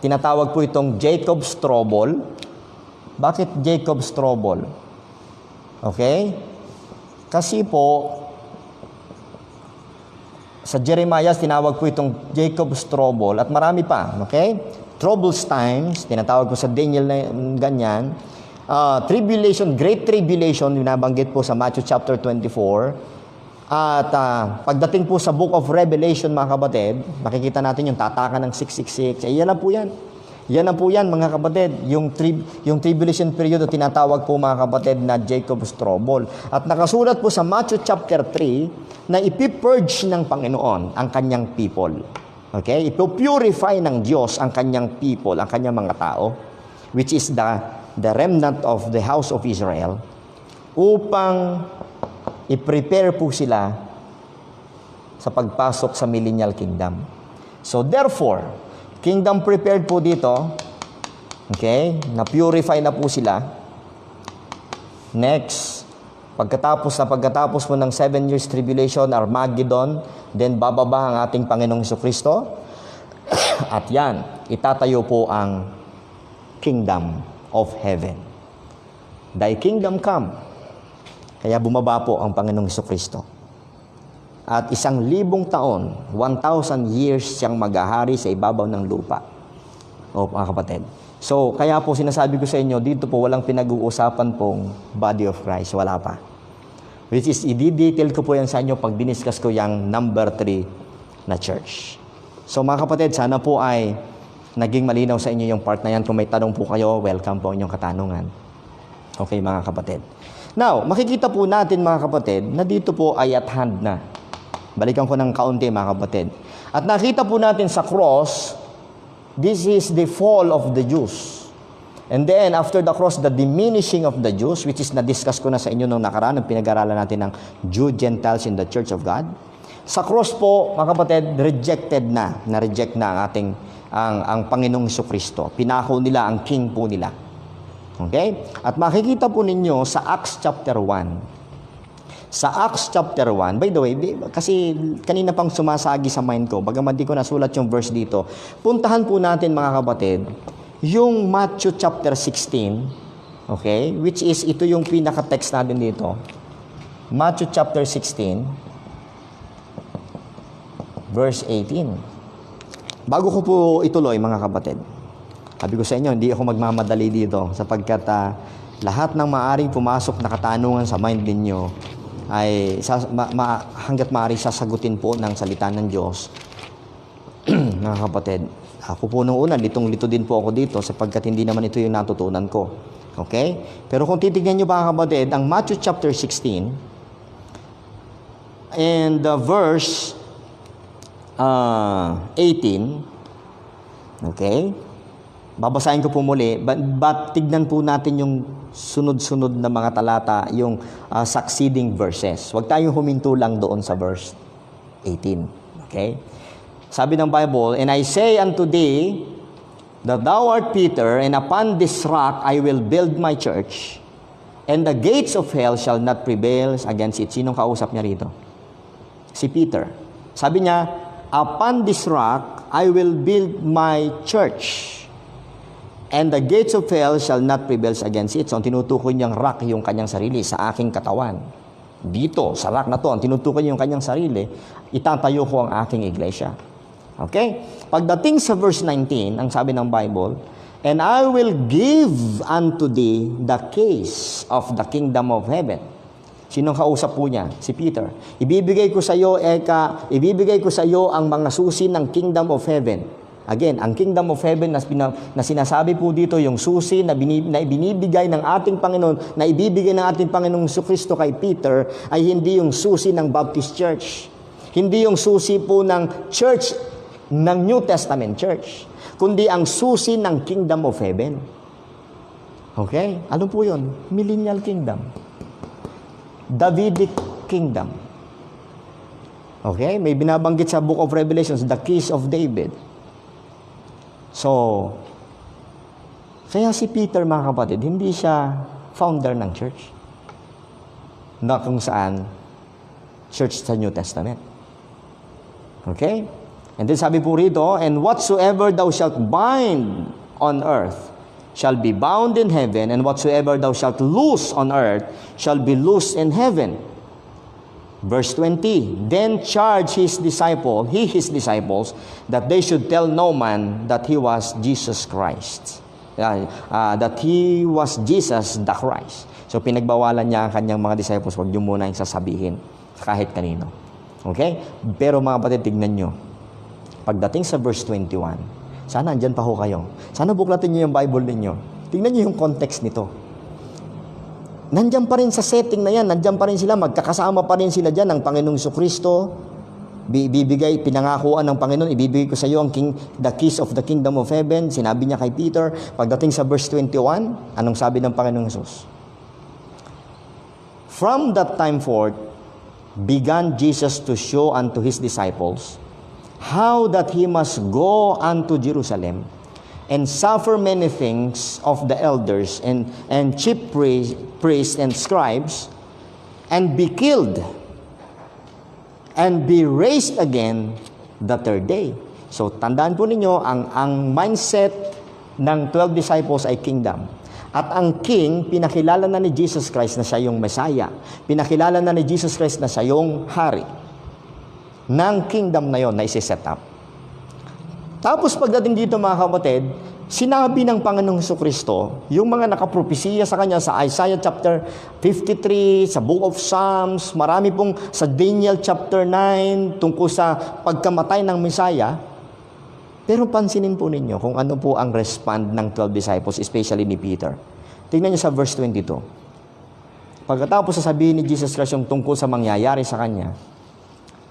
tinatawag po itong Jacob's trouble. Bakit Jacob's trouble? Okay? Kasi po, sa Jeremiah, tinawag po itong Jacob's trouble at marami pa. Okay? Troubles times, tinatawag po sa Daniel na ganyan. Tribulation, great tribulation, binabanggit po sa Matthew chapter 24. At pagdating po sa book of Revelation, mga kapatid, makikita natin yung tatakan ng 666. Yan lang po yan. Yan na po yan, mga kapatid. Yung tribulation period, tinatawag po, mga kapatid, na Jacob's trouble. At nakasulat po sa Matthew chapter 3 na ipipurge ng Panginoon ang kanyang people. Okay? Ipupurify ng Diyos ang kanyang people, ang kanyang mga tao, which is the remnant of the house of Israel, upang i-prepare po sila sa pagpasok sa millennial kingdom. So therefore, kingdom prepared po dito, okay, na-purify na po sila. Next, pagkatapos mo ng 7 years tribulation, Armageddon, then bababa ang ating Panginoong Jesucristo. At yan, itatayo po ang kingdom of heaven. Thy kingdom come. Kaya bumaba po ang Panginoong Jesucristo. At 1,000 taon, 1,000 years siyang maghahari sa ibabaw ng lupa. O mga kapatid. So, kaya po sinasabi ko sa inyo, dito po walang pinag-uusapan pong body of Christ. Wala pa. Which is, i-detail ko po yan sa inyo pag diniscuss ko yung number 3 na church. So, mga kapatid, sana po ay naging malinaw sa inyo yung part na yan. Kung may tanong po kayo, welcome po inyong katanungan. Okay, mga kapatid. Now, makikita po natin, mga kapatid, na dito po ay at hand na. Balikan ko ng kaunti, mga kapatid. At nakita po natin sa cross, this is the fall of the Jews. And then, after the cross, the diminishing of the Jews, which is na-discuss ko na sa inyo nung nakaraan, nung pinag-aralan natin ng Jew Gentiles in the Church of God. Sa cross po, mga kapatid, na-reject na ang ating, ang Panginoong Jesucristo. Pinako nila ang King po nila. Okay? At makikita po ninyo sa Acts chapter 1. Sa Acts chapter 1, by the way, kasi kanina pang sumasagi sa mind ko, bagaman di ko nasulat yung verse dito, puntahan po natin, mga kapatid, yung Matthew chapter 16, okay, which is, ito yung pinaka-text natin dito. Matthew chapter 16, verse 18. Bago ko po ituloy, mga kapatid, sabi ko sa inyo, hindi ako magmamadali dito, sapagkat lahat ng maaring pumasok na katanungan sa mind ninyo, ay hanggat maaari sasagutin po ng salita ng Diyos. Mga kapatid, ako po nung una, litong-lito din po ako dito sapagkat hindi naman ito yung natutunan ko. Okay? Pero kung titignan nyo, mga kapatid, ang Matthew chapter 16 and verse 18, okay? Babasahin ko po muli, but tignan po natin yung sunod-sunod na mga talata, yung succeeding verses. Huwag tayong huminto lang doon sa verse 18. Okay? Sabi ng Bible, and I say unto thee, that thou art Peter, and upon this rock I will build my church, and the gates of hell shall not prevail against it. Sinong kausap niya rito? Si Peter. Sabi niya, upon this rock I will build my church, and the gates of hell shall not prevail against it. So, ang tinutukoy niyang rock, yung kanyang sarili, sa aking katawan. Dito, sa rock na to, ang tinutukoy yung kanyang sarili, itatayo ko ang aking iglesia. Okay? Pagdating sa verse 19, ang sabi ng Bible, and I will give unto thee the keys of the kingdom of heaven. Sinong kausap po niya? Si Peter. Ibibigay ko sa iyo, ibibigay ko sa iyo ang mga susi ng kingdom of heaven. Again, ang kingdom of heaven na sinasabi po dito, yung susi na binibigay ng ating Panginoon, na ibibigay ng ating Panginoong Jesucristo kay Peter, ay hindi yung susi ng Baptist Church. Hindi yung susi po ng church, ng New Testament Church, kundi ang susi ng kingdom of heaven. Okay? Ano po yun? Millennial kingdom. Davidic kingdom. Okay? May binabanggit sa Book of Revelations, the keys of David. So, kaya si Peter, mga kapatid, hindi siya founder ng church. Na kung saan, church sa New Testament. Okay? And then sabi po rito, and whatsoever thou shalt bind on earth shall be bound in heaven, and whatsoever thou shalt loose on earth shall be loosed in heaven. Verse 20, then charge his disciples, that they should tell no man that he was Jesus Christ. That he was Jesus the Christ. So pinagbawalan niya ang kanyang mga disciples, huwag niyo muna yung sasabihin kahit kanino. Okay? Pero mga kapatid, tignan nyo. Pagdating sa verse 21, sana andyan pa ho kayo. Sana buklatin niyo yung Bible ninyo. Tignan niyo yung context nito. Nandiyan pa rin sa setting na yan, nandiyan pa rin sila, magkakasama pa rin sila dyan, ang Panginoong Jesucristo, pinangakuan ng Panginoon, ibibigay ko sa iyo the keys of the kingdom of heaven. Sinabi niya kay Peter. Pagdating sa verse 21, anong sabi ng Panginoong Jesus? From that time forth, began Jesus to show unto his disciples how that he must go unto Jerusalem and suffer many things of the elders and chief priests and scribes, and be killed, and be raised again the third day. So, tandaan po ninyo, ang mindset ng 12 disciples ay kingdom. At ang king, pinakilala na ni Jesus Christ na siya yung Messiah. Pinakilala na ni Jesus Christ na siya yung hari ng kingdom na yon na isi-set up. Tapos pagdating dito mga kapatid, sinabi ng Panginoong Jesucristo, yung mga nakapropesiya sa kanya sa Isaiah chapter 53, sa Book of Psalms, marami pong sa Daniel chapter 9, tungkol sa pagkamatay ng Messiah. Pero pansinin po ninyo kung ano po ang respond ng 12 disciples, especially ni Peter. Tingnan niyo sa verse 22. Pagkatapos sasabihin ni Jesus Christ yung tungkol sa mangyayari sa kanya,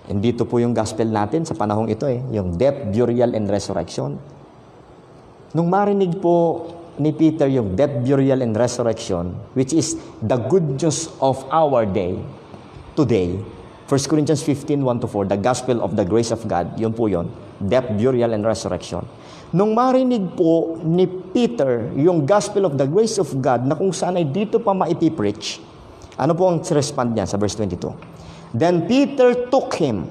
and dito po yung gospel natin sa panahong ito yung death, burial, and resurrection. Nung marinig po ni Peter yung death, burial, and resurrection, which is the good news of our day, today, 1 Corinthians 15, 1-4, the gospel of the grace of God, yun po yun, death, burial, and resurrection. Nung marinig po ni Peter yung gospel of the grace of God na kung saan ay dito pa maipipreach, ano po ang respond niya sa verse 22? Then Peter took him.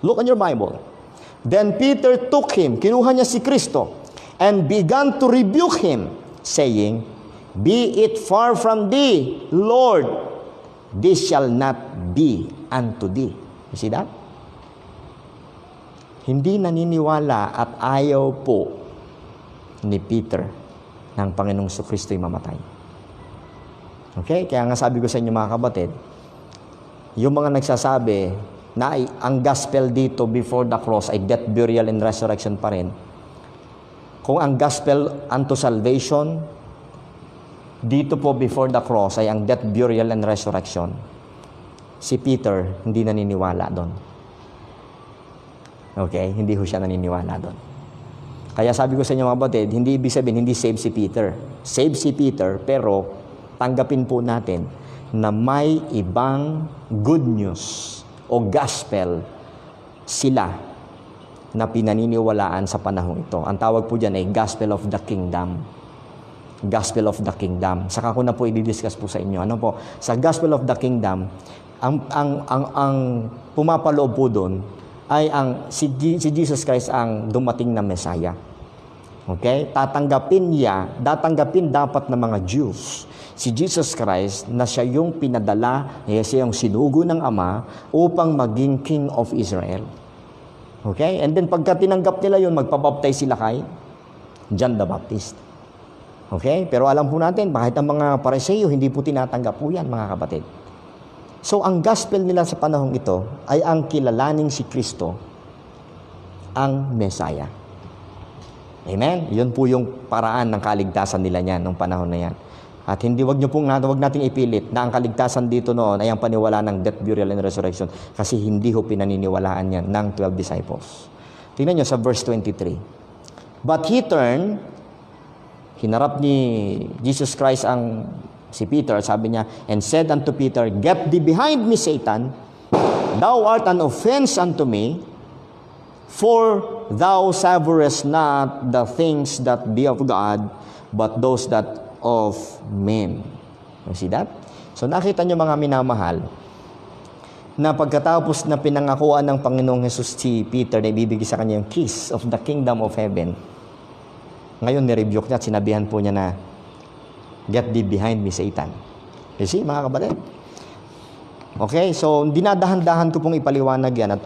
Look on your Bible. Then Peter took him, kinuha niya si Kristo, and began to rebuke him, saying, Be it far from thee, Lord, this shall not be unto thee. You see that? Hindi naniniwala at ayaw po ni Peter ng Panginoong Jesucristo'y mamatay. Okay? Kaya nga sabi ko sa inyo mga kapatid, yung mga nagsasabi na ang gospel dito before the cross ay death, burial, and resurrection pa rin. Kung ang gospel unto salvation dito po before the cross ay ang death, burial, and resurrection, si Peter hindi naniniwala doon. Okay? Hindi ho siya naniniwala doon. Kaya sabi ko sa inyo mga batid, hindi ibig sabihin, hindi save si Peter. Save si Peter, pero tanggapin po natin na may ibang good news o gospel sila na pinaniniwalaan sa panahon ito. Ang tawag po dyan ay gospel of the kingdom. Gospel of the kingdom. Saka ko na po i-discuss po sa inyo. Ano po? Sa gospel of the kingdom, ang pumapaloob po doon ay si Jesus Christ ang dumating na Messiah. Okay? Tatanggapin dapat ng mga Jews si Jesus Christ na siya yung pinadala, siya yung sinugo ng Ama upang maging King of Israel. Okay? And then pagka tinanggap nila yun, magpabaptize sila kay John the Baptist. Okay? Pero alam po natin, bakit ang mga Pariseo hindi po tinatanggap po yan, mga kapatid. So, ang gospel nila sa panahong ito ay ang kilalaning si Kristo ang Messiah. Amen? Yun po yung paraan ng kaligtasan nila niyan nung panahon na yan. At wag nating ipilit na ang kaligtasan dito noon ay ang paniwala ng death, burial, and resurrection kasi hindi ho pinaniniwalaan yan ng 12 disciples. Tingnan nyo sa verse 23. But he turned, hinarap ni Jesus Christ si Peter, sabi niya, and said unto Peter, Get thee behind me, Satan, thou art an offense unto me, for thou savourest not the things that be of God, but those that of men. You see that? So nakita nyo mga minamahal, na pagkatapos na pinangakuan ng Panginoong Jesus si Peter na ibibigay sa kanya yung keys of the kingdom of heaven, ngayon nirebuke niya at sinabihan po niya na, Get thee behind me, Satan. You see, mga kapatid? Okay, so dinadahan-dahan ko pong ipaliwanag yan at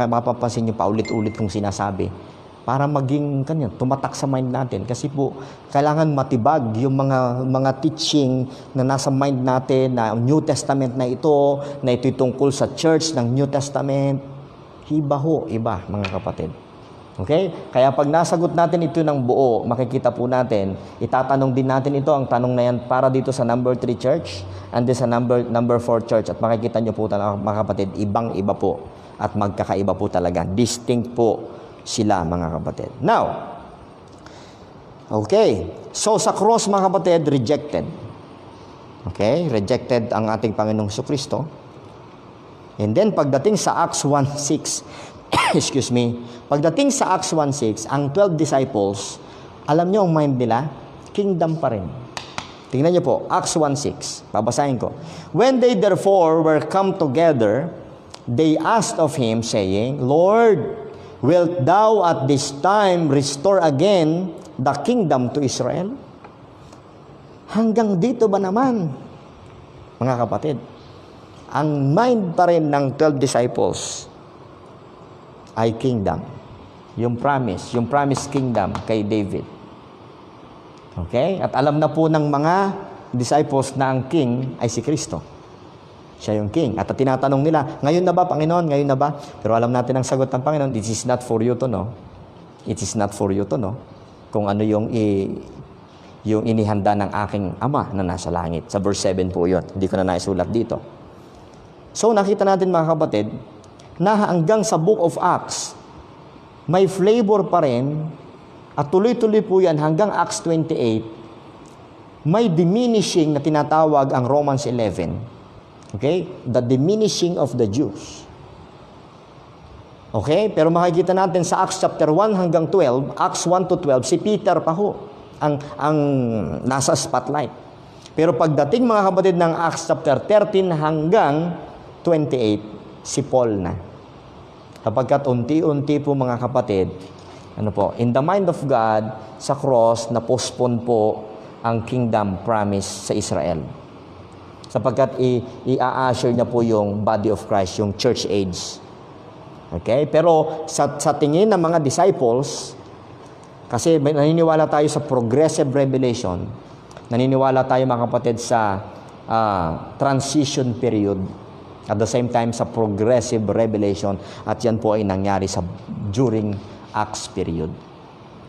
mapapansin nyo paulit-ulit kong sinasabi para maging tumatak sa mind natin. Kasi po, kailangan matibag yung mga teaching na nasa mind natin na New Testament na ito'y tungkol sa church ng New Testament. Iba mga kapatid. Okay? Kaya pag nasagot natin ito ng buo, makikita po natin, itatanong din natin ito, ang tanong na yan para dito sa number 3 church and then sa number 4 church. At makikita nyo po mga kapatid, ibang-iba po at magkakaiba po talaga. Distinct po sila, mga kapatid. Now, okay. So, sa cross, mga kapatid, rejected. Okay? Rejected ang ating Panginoong Jesucristo. And then, pagdating sa Acts 1:6, excuse me, pagdating sa Acts 1:6, ang 12 disciples, alam nyo ang mind nila? Kingdom pa rin. Tingnan nyo po, Acts 1:6. Babasahin ko. When they therefore were come together, they asked of him, saying, Lord, wilt thou at this time restore again the kingdom to Israel? Hanggang dito ba naman, mga kapatid? Ang mind pa rin ng 12 disciples ay kingdom. Yung promise kingdom kay David. Okay? At alam na po ng mga disciples na ang king ay si Kristo. Siya yung king. At tinatanong nila, ngayon na ba, Panginoon? Ngayon na ba? Pero alam natin ang sagot ng Panginoon, it is not for you to know. It is not for you to know kung ano yung inihanda ng aking Ama na nasa langit. Sa verse 7 po yun. Hindi ko na naisulat dito. So, nakita natin, mga kapatid, na hanggang sa Book of Acts, may flavor pa rin, at tuloy-tuloy po yan hanggang Acts 28, may diminishing na tinatawag ang Romans 11. Okay? The diminishing of the Jews. Okay? Pero makikita natin sa Acts chapter 1 hanggang 12, Acts 1 to 12, si Peter pa ho ang nasa spotlight. Pero pagdating, mga kapatid, ng Acts chapter 13 hanggang 28, si Paul na. Kapagkat unti-unti po, mga kapatid, in the mind of God, sa cross, na-postpone po ang kingdom promise sa Israel. Sapagkat i-a-assure niya po yung body of Christ, yung church age. Okay? Pero sa tingin ng mga disciples, kasi naniniwala tayo sa progressive revelation, naniniwala tayo, mga kapatid, sa transition period, at the same time sa progressive revelation, at yan po ay nangyari during Acts period.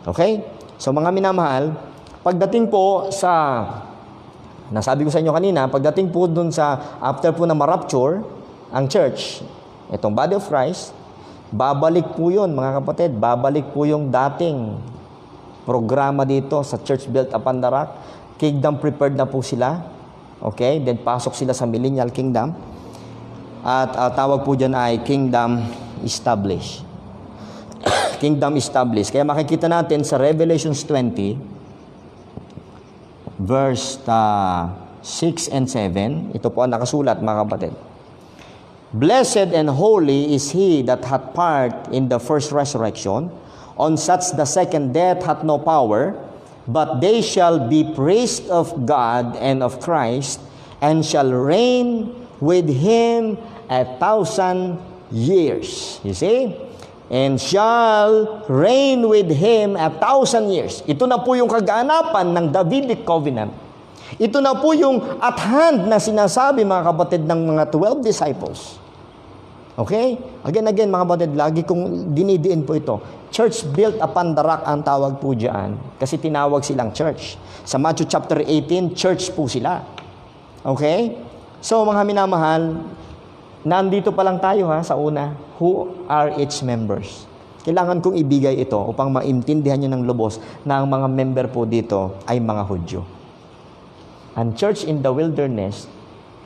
Okay? So, mga minamahal, pagdating po sa, nasabi ko sa inyo kanina, pagdating po dun sa, after po na ma-rapture ang church, itong body of Christ, babalik po yun, mga kapatid, babalik po yung dating programa dito sa Church Built Upon the Rock. Kingdom prepared na po sila. Okay? Then, pasok sila sa millennial kingdom. At tawag po dyan ay kingdom established. Kingdom established. Kaya makikita natin sa Revelations 20, verse 6 and 7, ito po ang nakasulat, mga kapatid. Blessed and holy is he that hath part in the first resurrection. On such the second death hath no power, but they shall be praised of God and of Christ, and shall reign with him 1,000 years. You see? And shall reign with him 1,000 years. Ito na po yung kaganapan ng Davidic covenant. Ito na po yung at hand na sinasabi, mga kapatid, ng mga 12 disciples. Okay? Again, mga kapatid, lagi kong dinidiin po ito. Church built upon the rock ang tawag po dyan. Kasi tinawag silang church. Sa Matthew chapter 18, church po sila. Okay? So, mga minamahal, nandito pa lang tayo sa una. Who are its members? Kailangan kong ibigay ito upang maintindihan nyo ng lubos na ang mga member po dito ay mga Hudyo. Ang church in the wilderness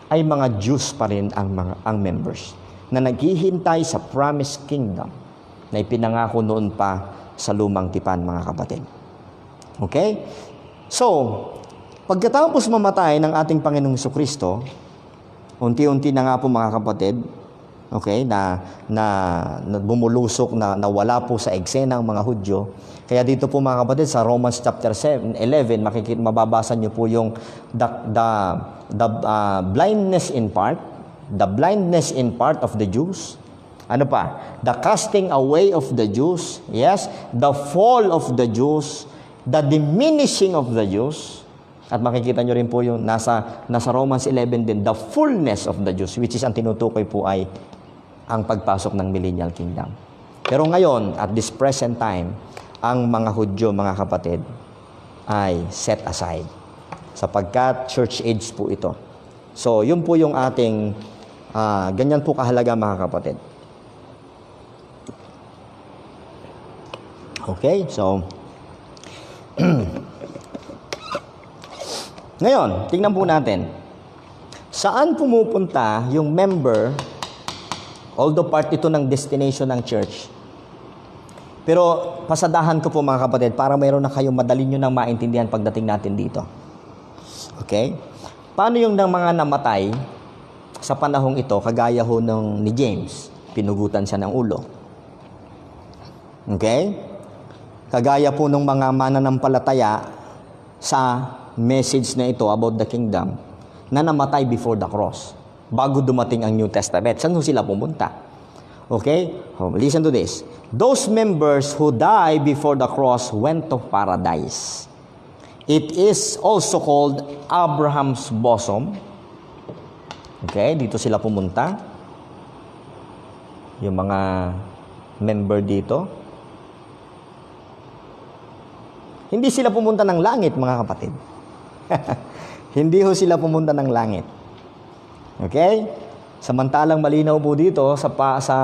ay mga Jews pa rin ang members na naghihintay sa promised kingdom na ipinangako noon pa sa lumang tipan, mga kapatid. Okay? So, pagkatapos mamatay ng ating Panginoong Jesucristo, unti-unti na nga po, mga kapatid, okay, na bumulusok, na wala po sa eksena ang mga Hudyo. Kaya dito po, mga kapatid, sa Romans chapter 11, mababasa niyo po yung the blindness in part, the blindness in part of the Jews. Ano pa? The casting away of the Jews. Yes, the fall of the Jews, the diminishing of the Jews. At makikita nyo rin po yung nasa Romans 11 din, the fullness of the Jews, which is ang tinutukoy po ay ang pagpasok ng millennial kingdom. Pero ngayon, at this present time, ang mga Hudyo, mga kapatid, ay set aside. Sapagkat church age po ito. So, yun po yung ating, ganyan po kahalaga, mga kapatid. Okay? So, ngayon, tingnan po natin. Saan pumupunta yung member, although part ito ng destination ng church, pero pasadahan ko po mga kapatid para mayroon na kayong madali nyo nang maintindihan pagdating natin dito. Okay? Paano yung ng mga namatay sa panahong ito, kagaya ho ng ni James, pinugutan siya ng ulo. Okay? Kagaya po ng mga mananampalataya sa message na ito about the kingdom na namatay before the cross, bago dumating ang New Testament. Saan ho sila pumunta? Okay? Listen to this. Those members who die before the cross went to paradise. It is also called Abraham's bosom. Okay? Dito sila pumunta. Yung mga member dito. Hindi sila pumunta ng langit, mga kapatid. Hindi ho sila pumunta ng langit. Okay? Samantalang malinaw po dito sa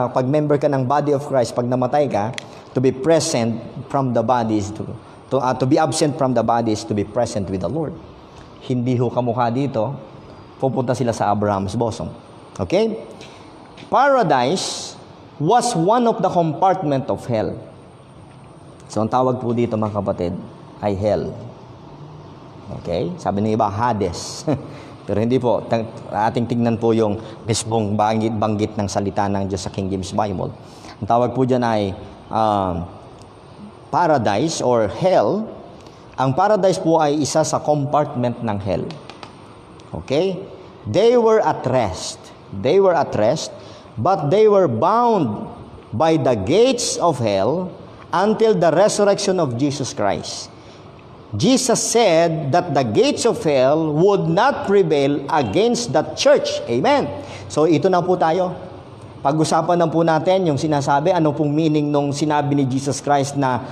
pag-member ka ng body of Christ, pag namatay ka, to be present from the bodies, to be absent from the bodies, to be present with the Lord. Hindi ho kamukha dito, pupunta sila sa Abraham's bosom. Okay? Paradise was one of the compartment of hell. So, ang tawag po dito mga kapatid ay hell. Okay? Sabi ng iba, Hades. Pero hindi po. Ating tingnan po yung mismong banggit ng salita ng Diyos sa King James Bible. Ang tawag po dyan ay paradise or hell. Ang paradise po ay isa sa compartment ng hell. Okay? They were at rest. They were at rest, but they were bound by the gates of hell until the resurrection of Jesus Christ. Jesus said that the gates of hell would not prevail against the church. Amen. So ito na po tayo. Pag-usapan na po natin yung sinasabi, ano pong meaning nung sinabi ni Jesus Christ na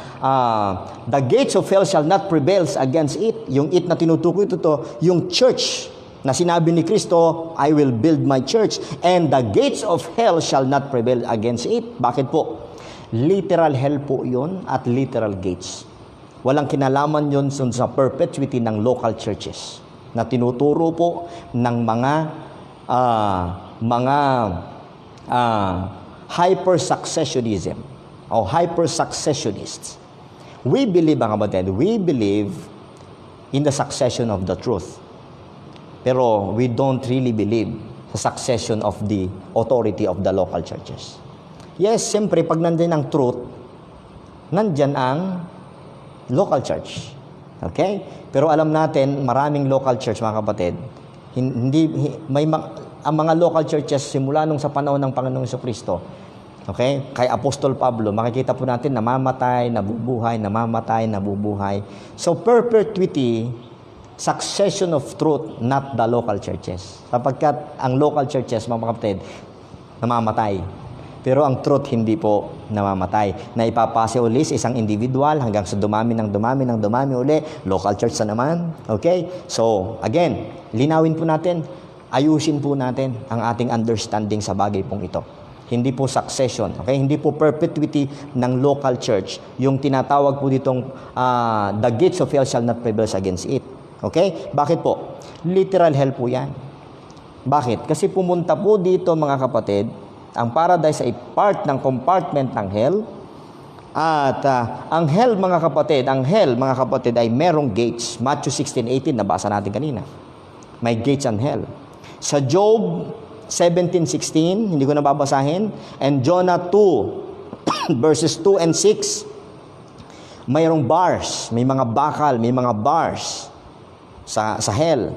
the gates of hell shall not prevail against it. Yung it na tinutukoy ito yung church na sinabi ni Kristo, I will build my church and the gates of hell shall not prevail against it. Bakit po? Literal hell po yun at literal gates. Walang kinalaman yun sa perpetuity ng local churches na tinuturo po ng mga hyper-successionism o hyper-successionists. We believe, mga kapatid, we believe in the succession of the truth. Pero we don't really believe sa succession of the authority of the local churches. Yes, siyempre, pag nandyan ang truth, nandyan ang local church. Okay? Pero alam natin, maraming local church, mga kapatid, ang mga local churches, simula nung sa panahon ng Panginoong Jesucristo, okay? Kay Apostol Pablo, makikita po natin, namamatay, nabubuhay, namamatay, nabubuhay. So, perpetuity, succession of truth, not the local churches. Sapagkat ang local churches, mga kapatid, namamatay. Pero ang truth hindi po namamatay. Na ipapase uli sa isang individual hanggang sa dumami uli. Local church na naman. Okay? So, again, linawin po natin, ayusin po natin ang ating understanding sa bagay pong ito. Hindi po succession. Okay? Hindi po perpetuity ng local church. Yung tinatawag po ditong the gates of hell shall not prevail against it. Okay? Bakit po? Literal hell po yan. Bakit? Kasi pumunta po dito mga kapatid, ang paradise ay part ng compartment ng hell. At ang hell mga kapatid ay merong gates. Matthew 16:18 nabasa natin kanina. May gates ang hell. Sa Job 17:16, hindi ko na babasahin, and Jonah 2 verses 2 and 6, mayroong bars, may mga bakal, may mga bars sa hell.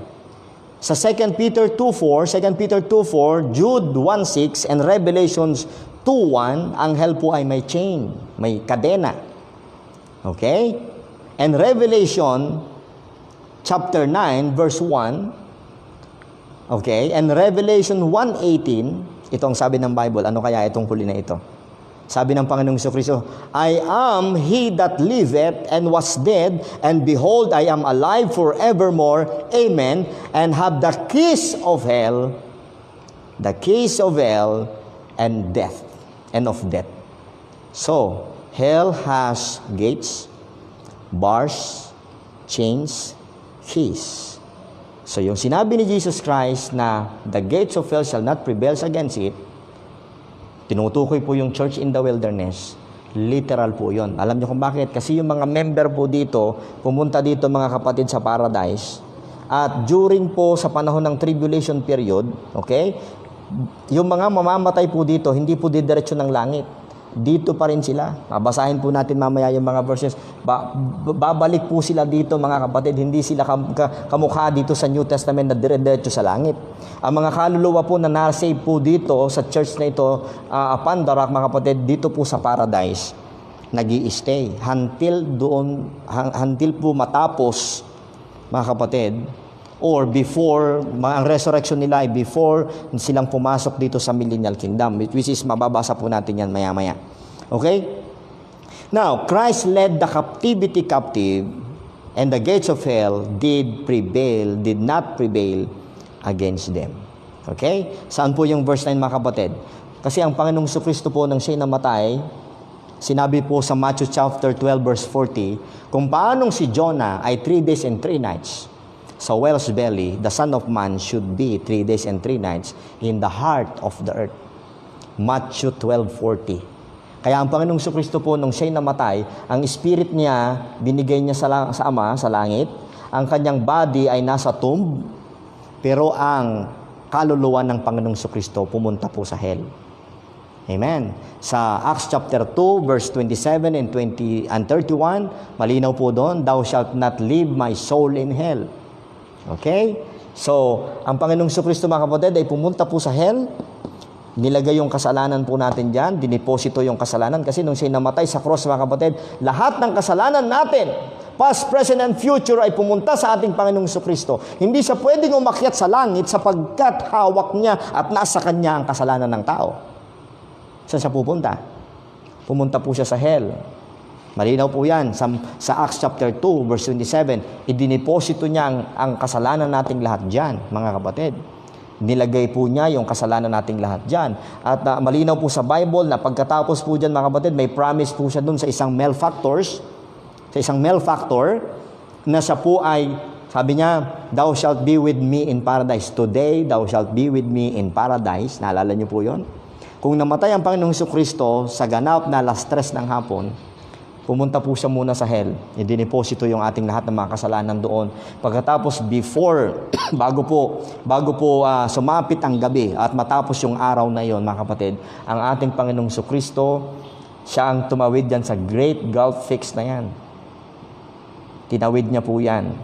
Sa 2 Peter 2:4, Jude 1:6, and Revelations 2:1, ang hell po ay may chain, may kadena. Okay? And Revelation chapter 9 verse 1, okay? And Revelation 1:18, ito ang sabi ng Bible. Ano kaya itong huli na ito? Sabi ng Panginoong Jesucristo, I am he that liveth and was dead, and behold, I am alive forevermore. Amen. And have the keys of hell and death, and of death. So, Hell has gates, bars, chains, keys. So yung sinabi ni Jesus Christ na the gates of hell shall not prevail against it, tinutukoy po yung church in the wilderness. Literal po yun. Alam niyo kung bakit? Kasi yung mga member po dito, pumunta dito mga kapatid sa paradise, at during po sa panahon ng tribulation period, okay, yung mga mamamatay po dito, hindi po didiretso ng langit. Dito pa rin sila. Babasahin po natin mamaya yung mga verses. Babalik po sila dito mga kapatid. Hindi sila kamukha dito sa New Testament na dire-diretso sa langit. Ang mga kaluluwa po na na-save po dito sa church na ito, upon the rock mga kapatid, dito po sa paradise, nag-i-stay. Until po matapos mga kapatid, or before, ang resurrection nila ay before silang pumasok dito sa millennial kingdom, which is mababasa po natin yan maya-maya. Okay? Now, Christ led the captivity captive, and the gates of hell did not prevail against them. Okay? Saan po yung verse 9 mga kapatid? Kasi ang Panginoong Kristo po nang siya'y namatay, sinabi po sa Matthew chapter 12 verse 40, kung paanong si Jonah ay 3 days and 3 nights sa whale's belly, the Son of Man should be 3 days and 3 nights in the heart of the earth. Matthew 12:40. Kaya ang Panginoong Kristo po, nung siya'y namatay, ang spirit niya, binigay niya sa Ama, sa langit. Ang kanyang body ay nasa tomb, pero ang kaluluwa ng Panginoong Kristo pumunta po sa hell. Amen. Sa Acts chapter 2, verse 27 and 31, malinaw po doon, thou shalt not leave my soul in hell. Okay? So, ang Panginoong Kristo mga kapatid ay pumunta po sa hell. Nilagay yung kasalanan po natin dyan. Diniposito yung kasalanan. Kasi nung siya namatay sa cross mga kapatid, lahat ng kasalanan natin, past, present, and future ay pumunta sa ating Panginoong Kristo. Hindi siya pwedeng umakyat sa langit sapagkat hawak niya at nasa kanya ang kasalanan ng tao. Saan siya pupunta? Pumunta po siya sa hell. Malinaw po yan. Sa Acts chapter 2, verse 27, idiniposito niya ang kasalanan nating lahat dyan, mga kapatid. Nilagay po niya yung kasalanan nating lahat dyan. At malinaw po sa Bible na pagkatapos po dyan, mga kapatid, may promise po siya dun sa isang malefactor, na siya po ay, sabi niya, thou shalt be with me in paradise. Today, thou shalt be with me in paradise. Naalala niyo po yon? Kung namatay ang Panginoong Kristo sa ganap na alas 3 ng hapon, pumunta po siya muna sa hell. Idiniposito yung ating lahat ng mga kasalanan doon. Pagkatapos, bago po sumapit ang gabi at matapos yung araw na yon, mga kapatid, ang ating Panginoong Kristo, siya ang tumawid yan sa Great Gulf Fix na yan. Tinawid niya po yan.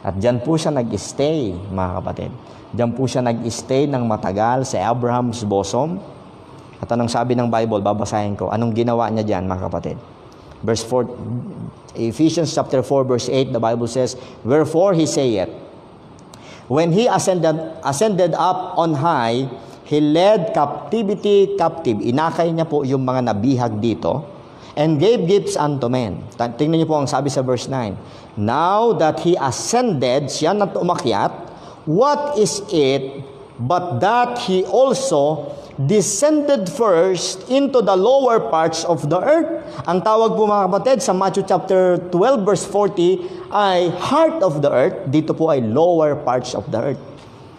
At dyan po siya nag-stay, mga kapatid. Dyan po siya nag-stay ng matagal sa Abraham's bosom. At anong sabi ng Bible, babasahin ko, anong ginawa niya dyan, mga kapatid? Verse 4, Ephesians chapter 4, verse 8, the Bible says, wherefore he saith, when he ascended up on high, he led captivity captive. Inakay niya po yung mga nabihag dito, and gave gifts unto men. Tingnan niyo po ang sabi sa verse 9. Now that he ascended, siya na umakyat, what is it but that he also descended first into the lower parts of the earth. Ang tawag po mga kapatid sa Matthew chapter 12 verse 40 ay heart of the earth. Dito po ay lower parts of the earth.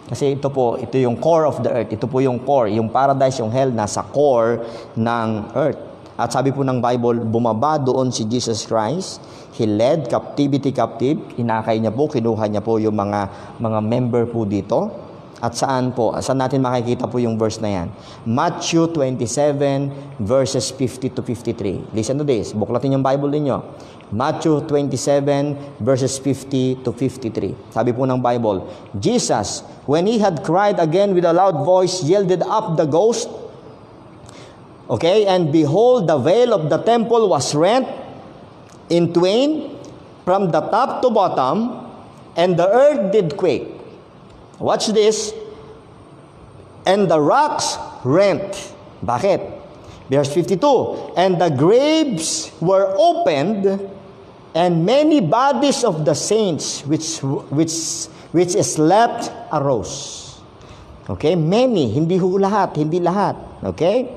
Kasi ito yung core of the earth. Ito po yung core. Yung paradise, yung hell, nasa core ng earth. At sabi po ng Bible, bumaba doon si Jesus Christ. He led captivity captive. Inakay niya po, kinuha niya po yung mga member po dito. At saan natin makikita po yung verse na yan? Matthew 27 verses 50 to 53. Listen to this. Buklatin yung Bible ninyo. Matthew 27 verses 50 to 53. Sabi po ng Bible, Jesus, when he had cried again with a loud voice, yielded up the ghost. Okay, and behold, the veil of the temple was rent in twain from the top to bottom, and the earth did quake. Watch this. And the rocks rent. Bakit? Verse 52. And the graves were opened, and many bodies of the saints which slept arose. Okay? Many. Hindi lahat. Okay?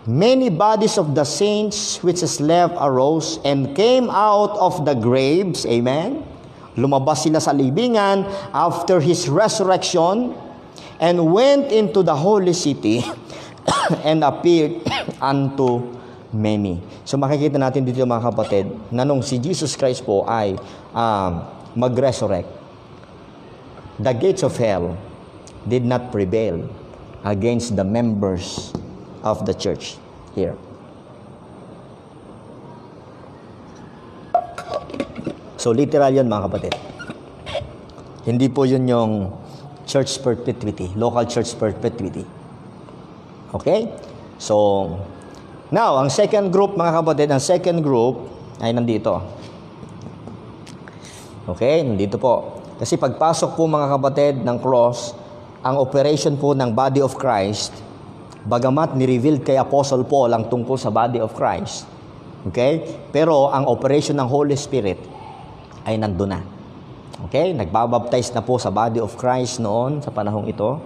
many bodies of the saints which is left arose and came out of the graves. Amen. Lumabas sila sa libingan after his resurrection and went into the holy city and appeared unto many. So makikita natin dito mga kapatid na nung si Jesus Christ po ay mag-resurrect, the gates of hell did not prevail against the members of the church here. So literal yun mga kapatid. Hindi po yun yung church perpetuity, local church perpetuity. Okay? So, now, ang second group mga kapatid, ang second group ay nandito. Okay? Nandito po. Kasi pagpasok po mga kapatid ng cross, ang operation po ng body of Christ, bagamat ni-reveal kay Apostle Paul ang tungkol sa body of Christ. Okay? Pero ang operation ng Holy Spirit ay nandun na. Okay? Nagbabaptize na po sa body of Christ noon sa panahong ito.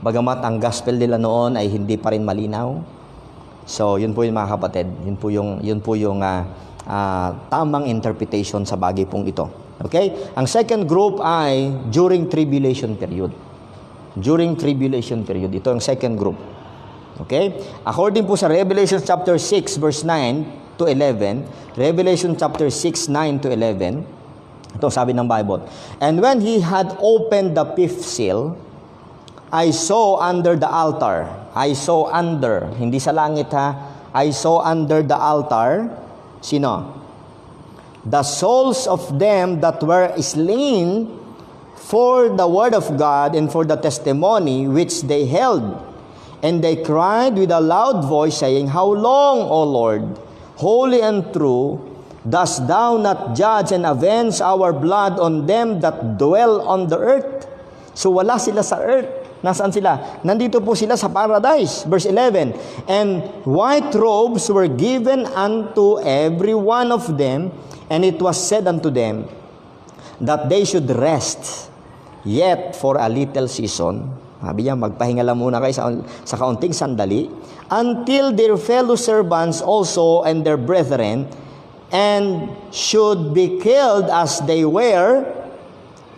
Bagamat ang gospel nila noon ay hindi pa rin malinaw. So, yun po yung mga kapatid. Yun po yung tamang interpretation sa bagay pong ito. Okay? Ang second group ay during tribulation period. During tribulation period. Ito ang second group. Okay? According po sa Revelation chapter 6 verse 9 to 11, Revelation chapter 6, 9 to 11, ito sabi ng Bible, and when he had opened the fifth seal, I saw under the altar. I saw under. Hindi sa langit ha. I saw under the altar. Sino? The souls of them that were slain for the word of God and for the testimony which they held. And they cried with a loud voice, saying, How long, O Lord, holy and true, dost thou not judge and avenge our blood on them that dwell on the earth? So wala sila sa earth. Nasaan sila? Nandito po sila sa paradise. Verse 11, and white robes were given unto every one of them, and it was said unto them that they should rest yet for a little season. Sabi niya, magpahinga lang muna kayo sa kaunting sandali, until their fellow servants also and their brethren, and should be killed as they were,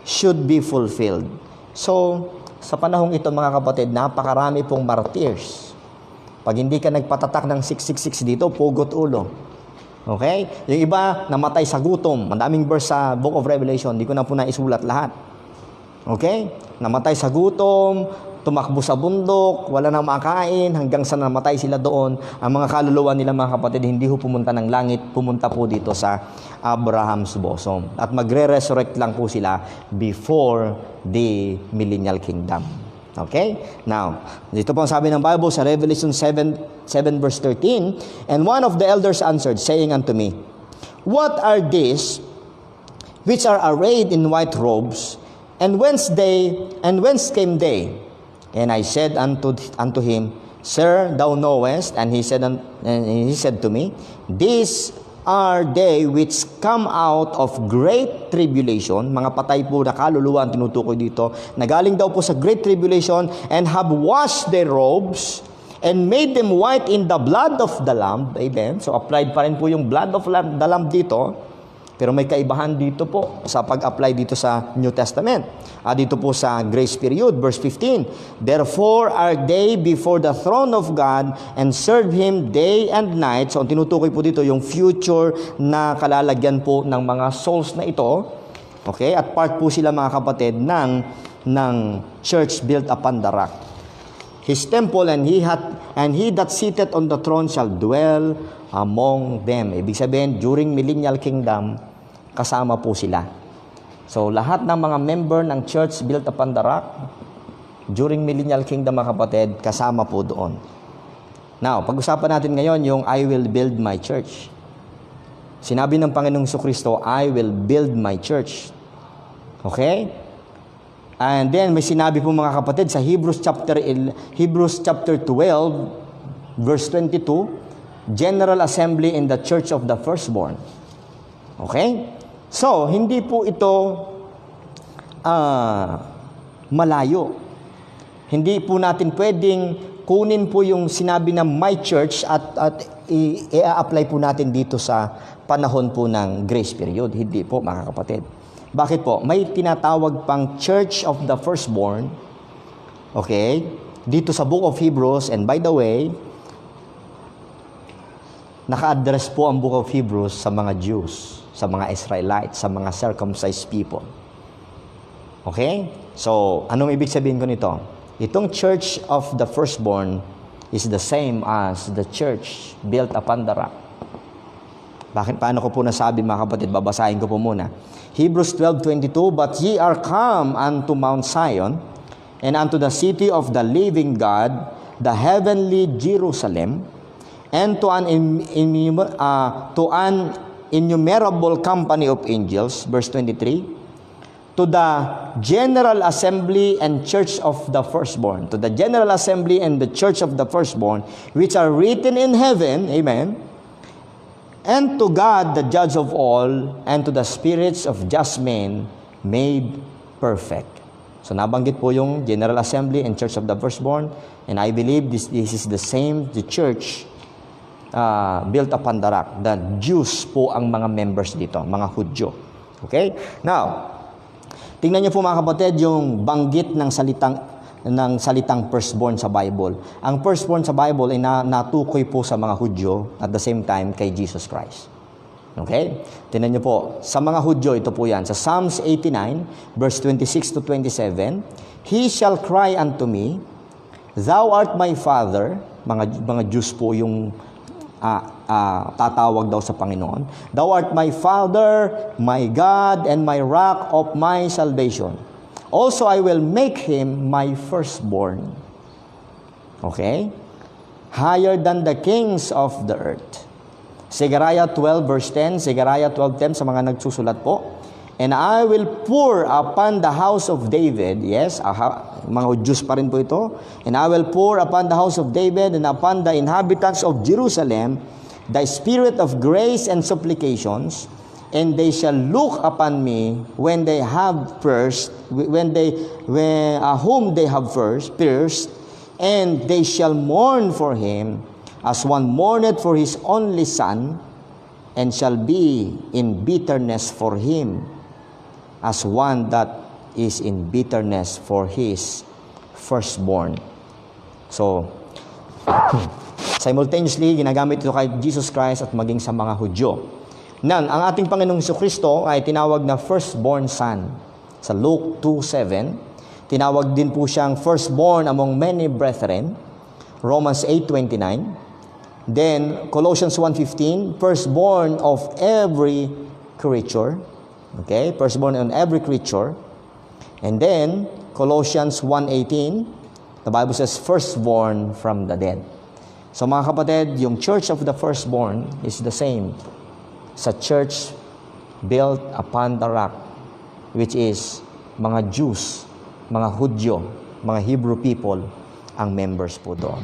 should be fulfilled. So, sa panahong ito mga kapatid, napakarami pong martyrs. Pag hindi ka nagpatatak ng 666 dito, pugot ulo. Okay? Yung iba, namatay sa gutom. Madaming verse sa Book of Revelation, hindi ko na po naisulat lahat. Okay? Namatay sa gutom, tumakbo sa bundok, wala nang makain, hanggang sa namatay sila doon. Ang mga kaluluwa nila mga kapatid, hindi ho pumunta ng langit, pumunta po dito sa Abraham's bosom. At magre-resurrect lang po sila before the millennial kingdom. Okay? Now, dito po ang sabi ng Bible sa Revelation 7 verse 13, and one of the elders answered, saying unto me, What are these which are arrayed in white robes, and whence came they? And I said unto him, Sir, thou knowest. And he said to me, These are they which come out of great tribulation. Mga patay po na kaluluwa ang tinutukoy dito. Nagaling daw po sa great tribulation, and have washed their robes and made them white in the blood of the Lamb. Amen. So applied pa rin po yung blood of the Lamb dito. Pero may kaibahan dito po sa pag-apply dito sa New Testament. Dito po sa grace period, verse 15. Therefore are they before the throne of God and serve Him day and night. So ang tinutukoy po dito yung future na kalalagyan po ng mga souls na ito. Okay? At part po sila mga kapatid ng church built upon the rock. His temple and he that sitteth on the throne shall dwell among them. Ibig sabihin, during millennial kingdom, kasama po sila. So, lahat ng mga member ng church built upon the rock, during millennial kingdom mga kapatid, kasama po doon. Now, pag-usapan natin ngayon yung I will build my church. Sinabi ng Panginoong Jesucristo, I will build my church. Okay? And then may sinabi po mga kapatid sa Hebrews chapter 12 verse 22, General Assembly in the Church of the Firstborn. Okay? So, hindi po ito malayo. Hindi po natin pwedeng kunin po yung sinabi na my church at i-apply po natin dito sa panahon po ng grace period. Hindi po, mga kapatid. Bakit po? May tinatawag pang Church of the Firstborn. Okay? Dito sa Book of Hebrews, and by the way, naka-address po ang Book of Hebrews sa mga Jews, sa mga Israelites, sa mga circumcised people. Okay? So, anong ibig sabihin ko nito? Itong Church of the Firstborn is the same as the church built upon the rock. Bakit? Paano ko po nasabi, mga kapatid? Babasahin ko po muna. Hebrews 12:22, but ye are come unto Mount Zion, and unto the city of the living God, the heavenly Jerusalem, and to an innumerable company of angels, verse 23, to the general assembly and church of the firstborn, to the general assembly and the church of the firstborn, which are written in heaven, amen, and to God, the judge of all, and to the spirits of just men made perfect. So nabanggit po yung general assembly and church of the firstborn, and I believe this is the same, the church built upon the rock. The Jews po ang mga members dito, mga Hudyo. Okay? Now, tingnan niyo po, mga kapatid, yung banggit ng salitang firstborn sa Bible. Ang firstborn sa Bible ay natukoy po sa mga Hudyo at the same time kay Jesus Christ. Okay? Tingnan niyo po, sa mga Hudyo, ito po yan. Sa Psalms 89, verse 26 to 27, He shall cry unto me, Thou art my Father. Mga Jews po yung tatawag daw sa Panginoon. Thou art my Father, my God, and my rock of my salvation. Also, I will make him my firstborn. Okay? Higher than the kings of the earth. Zechariah 12 verse 10, Zechariah 12:10 sa mga nagsusulat po. And I will pour upon the house of David, yes, mga Jews pa rin po ito. And I will pour upon the house of David and upon the inhabitants of Jerusalem the spirit of grace and supplications, and they shall look upon me when they have pierced, whom they have pierced, and they shall mourn for him as one mourneth for his only son, and shall be in bitterness for him as one that is in bitterness for his firstborn. So, simultaneously, ginagamit ito kay Jesus Christ at maging sa mga Hudyo. Nan, ang ating Panginoong Jesucristo ay tinawag na firstborn son. Sa Luke 2:7, tinawag din po siyang firstborn among many brethren. Romans 8:29. Then, Colossians 1:15, firstborn of every creature. Okay, firstborn on every creature. And then, Colossians 1:18, the Bible says, firstborn from the dead. So mga kapatid, yung church of the firstborn is the same sa church built upon the rock, which is mga Jews, mga Hudyo, mga Hebrew people, ang members po doon.